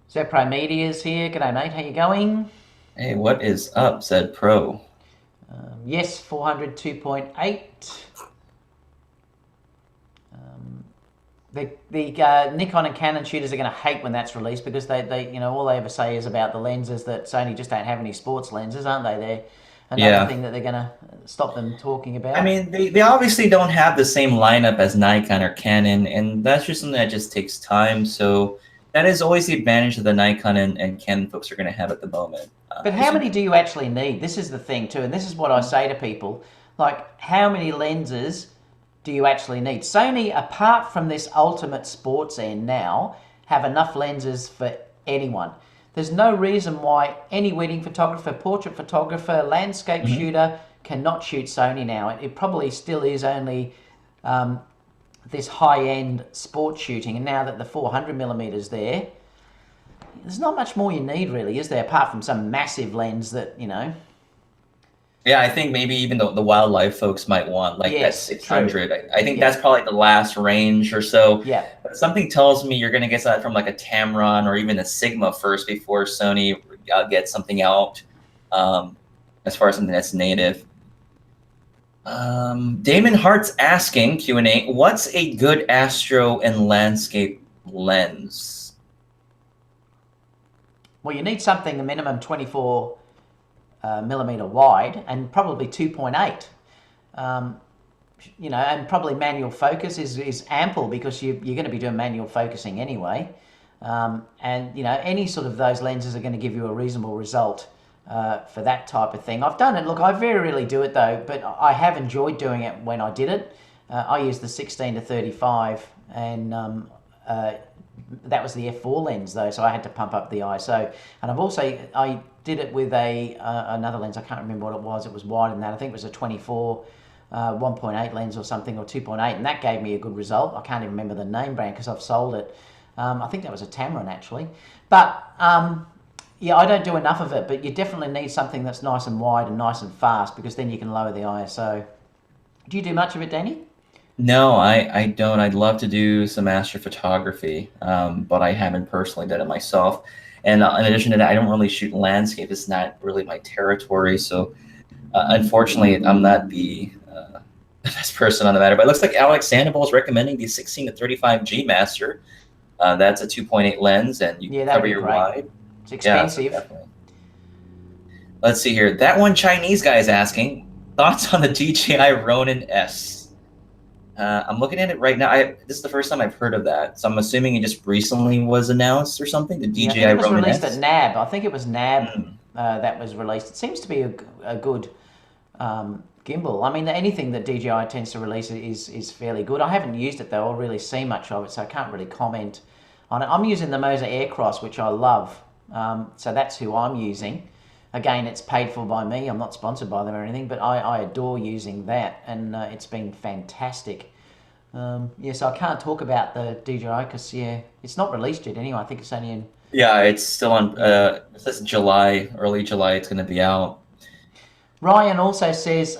Zepro Media's here. G'day, mate. How you going? Hey, what is up, Zed Pro? Yes, 400 2.8. The Nikon and Canon shooters are going to hate when that's released because they all they ever say is about the lenses that Sony just don't have any sports lenses, aren't they? They're another thing that they're going to stop them talking about. I mean, they obviously don't have the same lineup as Nikon or Canon, and that's just something that just takes time. So that is always the advantage that the Nikon and Canon folks are going to have at the moment. But how many do you actually need? This is the thing too, and this is what I say to people. Like, how many lenses do you actually need? Sony, apart from this ultimate sports end now, have enough lenses for anyone. There's no reason why any wedding photographer, portrait photographer, landscape shooter cannot shoot Sony now. It probably still is only this high-end sports shooting, and now that the 400mm is there's not much more you need, really, is there, apart from some massive lens that, you know. Yeah, I think maybe even the wildlife folks might want like that 600. I think that's probably the last range or so. Yeah. But something tells me you're going to get that from like a Tamron or even a Sigma first before Sony gets something out as far as something that's native. Damon Hart's asking, Q&A, what's a good Astro and landscape lens? Well, you need something a minimum 24 millimeter wide and probably 2.8. You know, and probably manual focus is ample because you're going to be doing manual focusing anyway. And, you know, any sort of those lenses are going to give you a reasonable result for that type of thing. I've done it. Look, I very rarely do it though, but I have enjoyed doing it when I did it. I used the 16 to 35 and that was the f4 lens though, so I had to pump up the ISO. And I did it with another lens. I can't remember what it was. It was wider than that. I think it was a 24 1.8 lens or something, or 2.8, and that gave me a good result. I can't even remember the name brand because I've sold it. I think that was a Tamron actually. But yeah, I don't do enough of it, but you definitely need something that's nice and wide and nice and fast because then you can lower the ISO. Do you do much of it, Danny? No, I don't. I'd love to do some astrophotography, but I haven't personally done it myself. And in addition to that, I don't really shoot landscape. It's not really my territory. So unfortunately, I'm not the best person on the matter. But it looks like Alex Sandoval is recommending the 16 to 35 G Master. That's a 2.8 lens, and you can cover your wide. It's expensive. Yeah, definitely. Let's see here. That one Chinese guy is asking, thoughts on the Dji Ronin S? I'm looking at it right now. This is the first time I've heard of that, so I'm assuming it just recently was announced or something. The Dji Ronin S. It was released at NAB. I think it was NAB that was released. It seems to be a good gimbal. I mean, anything that DJI tends to release is fairly good. I haven't used it though, or really seen much of it, so I can't really comment on it. I'm using the Moza Aircross, which I love. So that's who I'm using. Again, it's paid for by me. I'm not sponsored by them or anything, but I adore using that, and it's been fantastic. Yeah, so I can't talk about the DJI because, yeah, it's not released yet anyway. I think it's only in... Yeah, it's still on, it says July, early July it's going to be out. Ryan also says,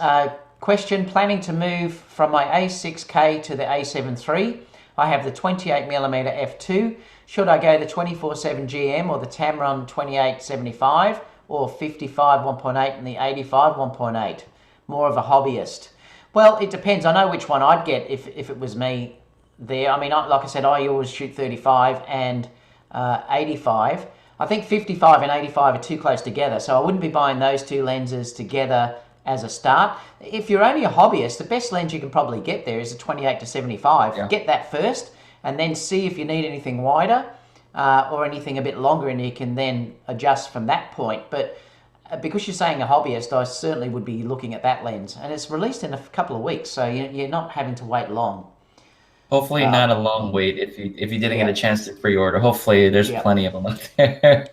question, planning to move from my A6K to the A7 III. I have the 28mm f2. Should I go the 24/7 GM or the Tamron 28-75 or 55 1.8 and the 85 1.8? More of a hobbyist. Well, it depends. I know which one I'd get if it was me there. I mean, like I said, I always shoot 35 and 85. I think 55 and 85 are too close together, so I wouldn't be buying those two lenses together as a start. If you're only a hobbyist, the best lens you can probably get there is a 28-75. Yeah. Get that first, and then see if you need anything wider or anything a bit longer, and you can then adjust from that point. But because you're saying a hobbyist, I certainly would be looking at that lens, and it's released in a couple of weeks, so you're not having to wait long. Hopefully not a long wait if you didn't get a chance to pre-order. Hopefully there's plenty of them out there.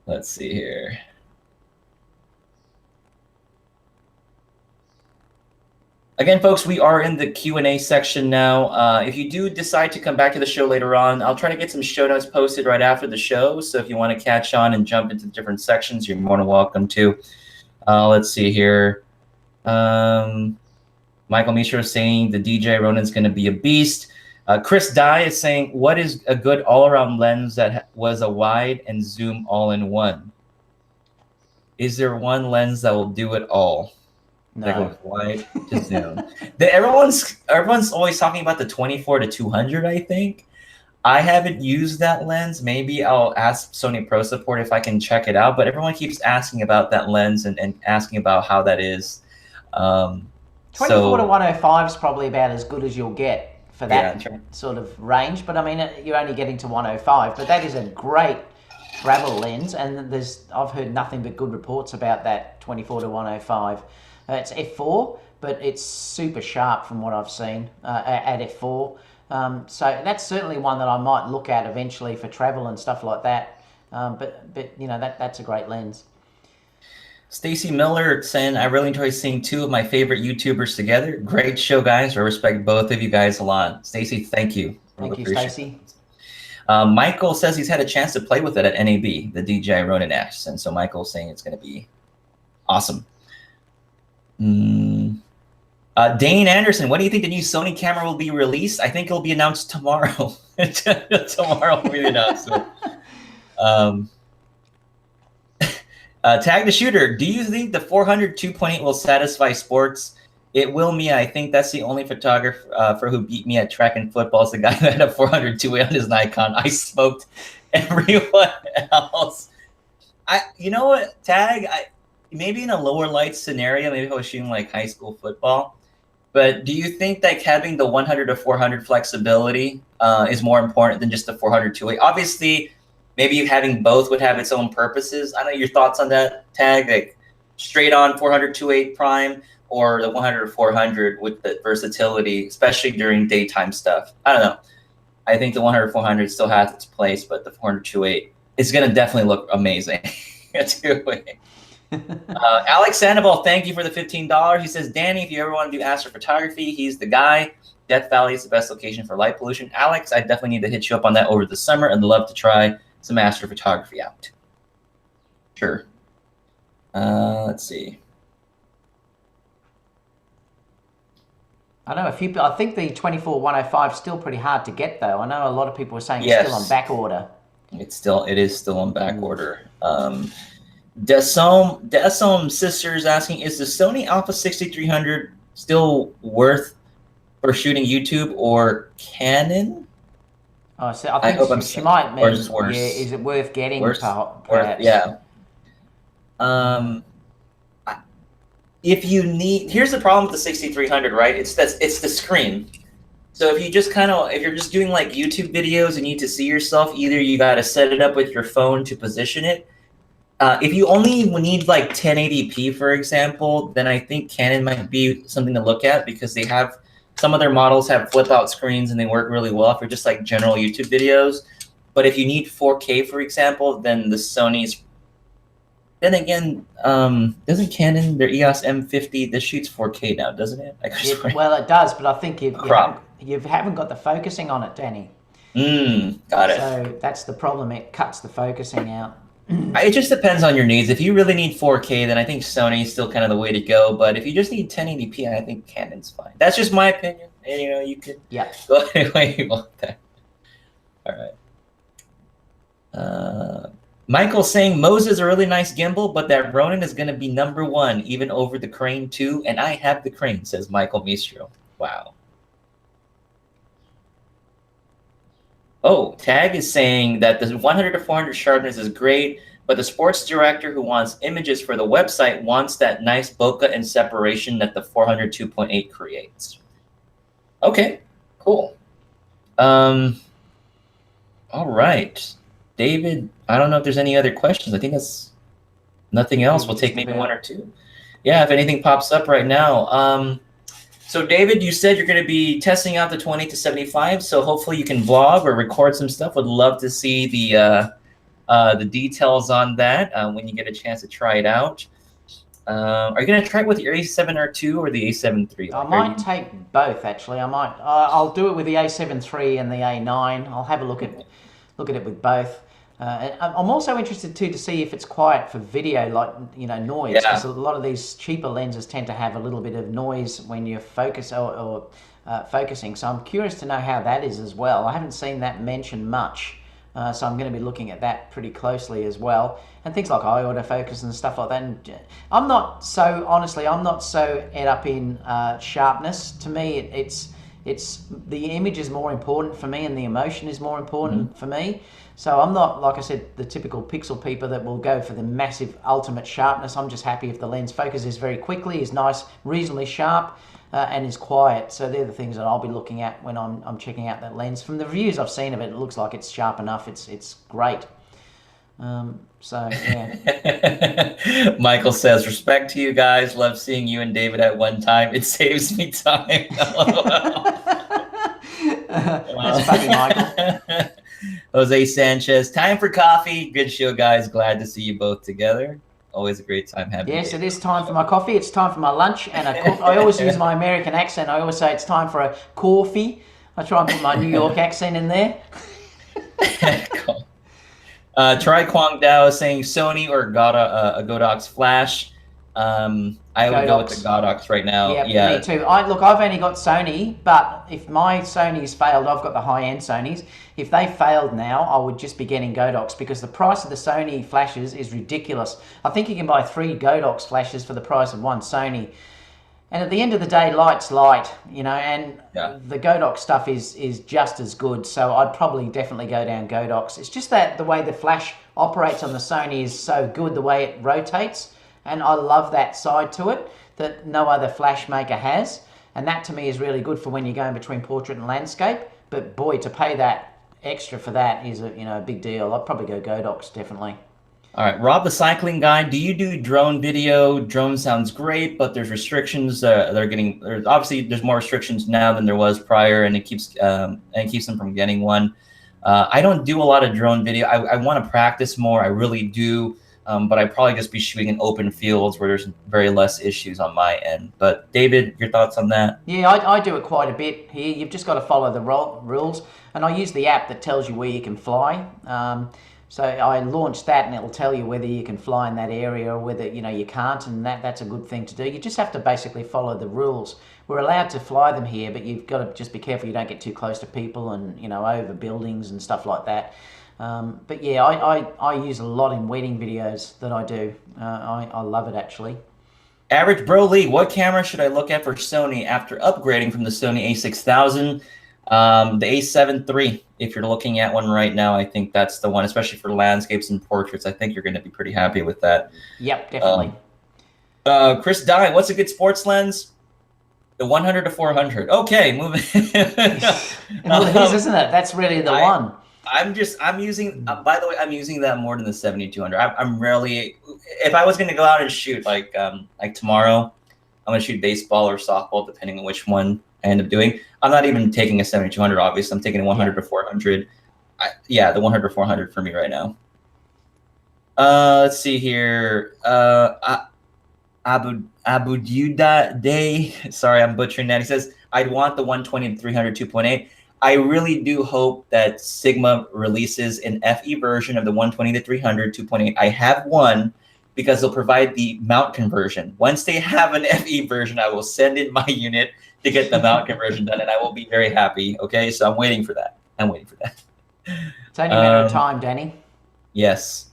Let's see here. Again, folks, we are in the Q&A section now. If you do decide to come back to the show later on, I'll try to get some show notes posted right after the show. So if you want to catch on and jump into different sections, you're more than welcome to. Let's see here. Michael Mishra is saying the Dji Ronin is going to be a beast. Chris Dye is saying, what is a good all-around lens that was a wide and zoom all-in-one? Is there one lens that will do it all? No. That goes wide to zoom. Everyone's always talking about the 24 to 200, I think. I haven't used that lens. Maybe I'll ask Sony Pro Support if I can check it out, but everyone keeps asking about that lens and asking about how that is. 24 to 105 is probably about as good as you'll get for that sort of range. But I mean, you're only getting to 105. But that is a great travel lens, and I've heard nothing but good reports about that 24 to 105. It's f4, but it's super sharp from what I've seen at f4. So that's certainly one that I might look at eventually for travel and stuff like that. But you know, that's a great lens. Stacy Miller saying, I really enjoy seeing two of my favorite YouTubers together. Great show, guys. I respect both of you guys a lot. Stacy, thank you. Thank you, Appreciate Stacy. Michael says he's had a chance to play with it at NAB, the Dji Ronin S. And so Michael's saying it's going to be awesome. Dane Anderson, when do you think the new Sony camera will be released? I think it'll be announced tomorrow. Tomorrow will be the announcement. Tag the Shooter, do you think the 400 2.8 will satisfy sports? It will me. I think that's the only photographer who beat me at track and football is the guy who had a 400 2.8 on his Nikon. I smoked everyone else. You know what, Tag? Maybe in a lower light scenario, maybe if I was shooting like high school football. But do you think that having the 100 to 400 flexibility is more important than just the 400 2.8? Obviously, maybe having both would have its own purposes. I don't know your thoughts on that, Tag, like straight on 400 2.8 prime or the 100 or 400 with the versatility, especially during daytime stuff. I don't know. I think the 100 400 still has its place, but the 400 2.8 is going to definitely look amazing. Alex Sandoval, thank you for the $15. He says, Danny, if you ever want to do astrophotography, he's the guy. Death Valley is the best location for light pollution. Alex, I definitely need to hit you up on that over the summer. I'd love to try some astrophotography out. Sure. Let's see. I know a few. I think the 24105 is still pretty hard to get, though. I know a lot of people are saying it's still on back order. It is still on back order. Desom Sisters asking, is the Sony Alpha 6300 still worth for shooting YouTube or Canon? Oh, so I think she might mean, worse. Yeah, is it worth getting? Perhaps? Yeah. If you need, here's the problem with the 6300, right? It's the screen. So if you're just doing like YouTube videos and you need to see yourself, either you got to set it up with your phone to position it. If you only need like 1080p, for example, then I think Canon might be something to look at because they have, some of their models have flip out screens and they work really well for just like general YouTube videos. But if you need 4K, for example, then the Sony's, then again, doesn't Canon, their EOS M50, this shoots 4K now, doesn't it? Well, it does, but I think you haven't got the focusing on it, Danny. Got it. So that's the problem. It cuts the focusing out. It just depends on your needs. If you really need 4K, then I think Sony is still kind of the way to go. But if you just need 1080p, I think Canon's fine. That's just my opinion. And, you can go any way you want that. All right. Michael's saying, Moses is a really nice gimbal, but that Ronin is going to be #1, even over the Crane 2. And I have the Crane, says Michael Mistro. Wow. Oh, Tag is saying that the 100 to 400 sharpness is great, but the sports director who wants images for the website wants that nice bokeh and separation that the 400 2.8 creates. Okay, cool. All right. David, I don't know if there's any other questions. I think that's nothing else. We'll take maybe one or two. Yeah, if anything pops up right now. So David, you said you're going to be testing out the 20 to 75. So hopefully you can vlog or record some stuff. Would love to see the details on that when you get a chance to try it out. Are you going to try it with your A7R2 or the A7 III? I might take both, actually. I'll do it with the A7 III and the A9. I'll have a look at it with both. I'm also interested too to see if it's quiet for video, like noise, because a lot of these cheaper lenses tend to have a little bit of noise when you focus or focusing. So I'm curious to know how that is as well. I haven't seen that mentioned much, so I'm going to be looking at that pretty closely as well, and things like eye autofocus and stuff like that. And I'm not so ed up in sharpness. To me, it's the image is more important for me, and the emotion is more important for me. So I'm not, like I said, the typical pixel peeper that will go for the massive ultimate sharpness. I'm just happy if the lens focuses very quickly, is nice, reasonably sharp, and is quiet. So they're the things that I'll be looking at when I'm checking out that lens. From the reviews I've seen of it, it looks like it's sharp enough. It's great. So yeah. Michael says, respect to you guys. Love seeing you and David at one time. It saves me time. That's funny, Michael. Jose Sanchez, time for coffee. Good show, guys. Glad to see you both together. Always a great time having Yes, David. it is time for my coffee. It's time for my lunch, and I always use my American accent. I always say it's time for a coffee. I try and put my New York accent in there. Cool. Try Kwang Dao is saying Sony or Godox Flash. I would go with the Godox right now. Yep, Yeah, me too. Look, I've only got Sony, but if my Sony's failed, I've got the high-end Sonys. If they failed now, I would just be getting Godox because the price of the Sony flashes is ridiculous. I think you can buy 3 Godox flashes for the price of one Sony. And at the end of the day, light's light, you know, and the Godox stuff is just as good. So I'd probably definitely go down Godox. It's just that the way the flash operates on the Sony is so good, the way it rotates. And I love that side to it that no other flash maker has. And that to me is really good for when you're going between portrait and landscape. But boy, to pay that extra for that is a big deal. I'd probably go Godox, definitely. All right, Rob the Cycling Guy, do you do drone video? Drone sounds great, but there's restrictions. Obviously there's more restrictions now than there was prior, and it keeps them from getting one. I don't do a lot of drone video. I want to practice more. I really do, but I'd probably just be shooting in open fields where there's very less issues on my end. But David, your thoughts on that? Yeah, I do it quite a bit here. You've just got to follow the rules, and I use the app that tells you where you can fly. So I launched that, and it'll tell you whether you can fly in that area or whether you can't, and that's a good thing to do. You just have to basically follow the rules. We're allowed to fly them here, but you've got to just be careful you don't get too close to people and over buildings and stuff like that. But yeah, I use a lot in wedding videos that I do. I love it actually. Average Bro Lee, what camera should I look at for Sony after upgrading from the Sony a6000? The a7 III, if you're looking at one right now, I think that's the one, especially for landscapes and portraits. I think you're going to be pretty happy with that. Yep, definitely. Chris Dye, what's a good sports lens? The 100 to 400. Okay, moving. Well, it is, isn't it? That's really the one. I'm using, by the way, I'm using that more than the 7200. I'm rarely, if I was going to go out and shoot like tomorrow, I'm going to shoot baseball or softball, depending on which one I end up doing. I'm not even taking a 7200, obviously. I'm taking a 100 to 400. The 100 to 400 for me right now. Let's see here. Abu Duda Day. Sorry, I'm butchering that. He says, I'd want the 120 to 300 2.8. I really do hope that Sigma releases an FE version of the 120 to 300 2.8. I have one because they'll provide the mount conversion. Once they have an FE version, I will send in my unit to get the mount conversion done, and I will be very happy. Okay, so I'm waiting for that. It's only a matter of time, Danny. Yes.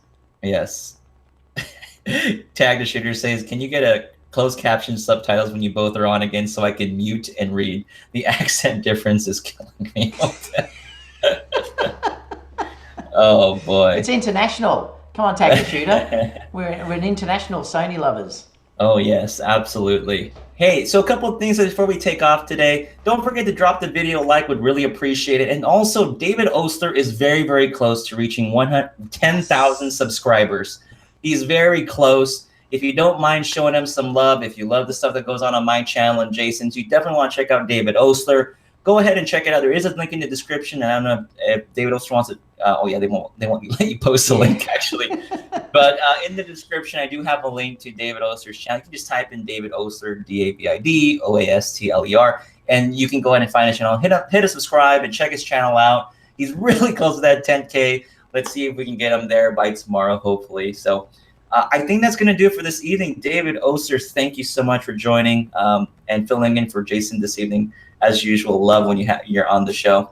Tag the Shooter says, can you get a closed caption subtitles when you both are on again so I can mute and read? The accent difference is killing me. Oh boy. It's international. Come on, Tag the Shooter. We're an international Sony lovers. Oh yes, absolutely. Hey, so a couple of things before we take off today. Don't forget to drop the video a like, would really appreciate it. And also, David Oster is very, very close to reaching 10,000 subscribers. He's very close. If you don't mind showing him some love, if you love the stuff that goes on my channel and Jason's, you definitely want to check out David Osler. Go ahead and check it out. There is a link in the description. I don't know if David Osler wants it. Oh yeah, they won't let you post the link actually. But in the description, I do have a link to David Osler's channel. You can just type in David Osler, DAVID OASTLER, and you can go ahead and find his channel. Hit a subscribe and check his channel out. He's really close to that 10K. Let's see if we can get him there by tomorrow, hopefully. So I think that's going to do it for this evening. David Oster, thank you so much for joining and filling in for Jason this evening. As usual, love when you're on the show.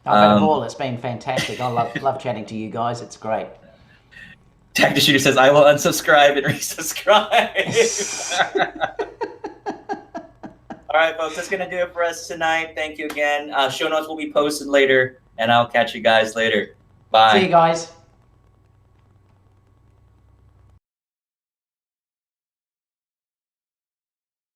I've had a ball. It's been fantastic. I love chatting to you guys. It's great. Tag the Shooter says, I will unsubscribe and resubscribe. All right, folks, that's going to do it for us tonight. Thank you again. Show notes will be posted later, and I'll catch you guys later. Bye. See you guys.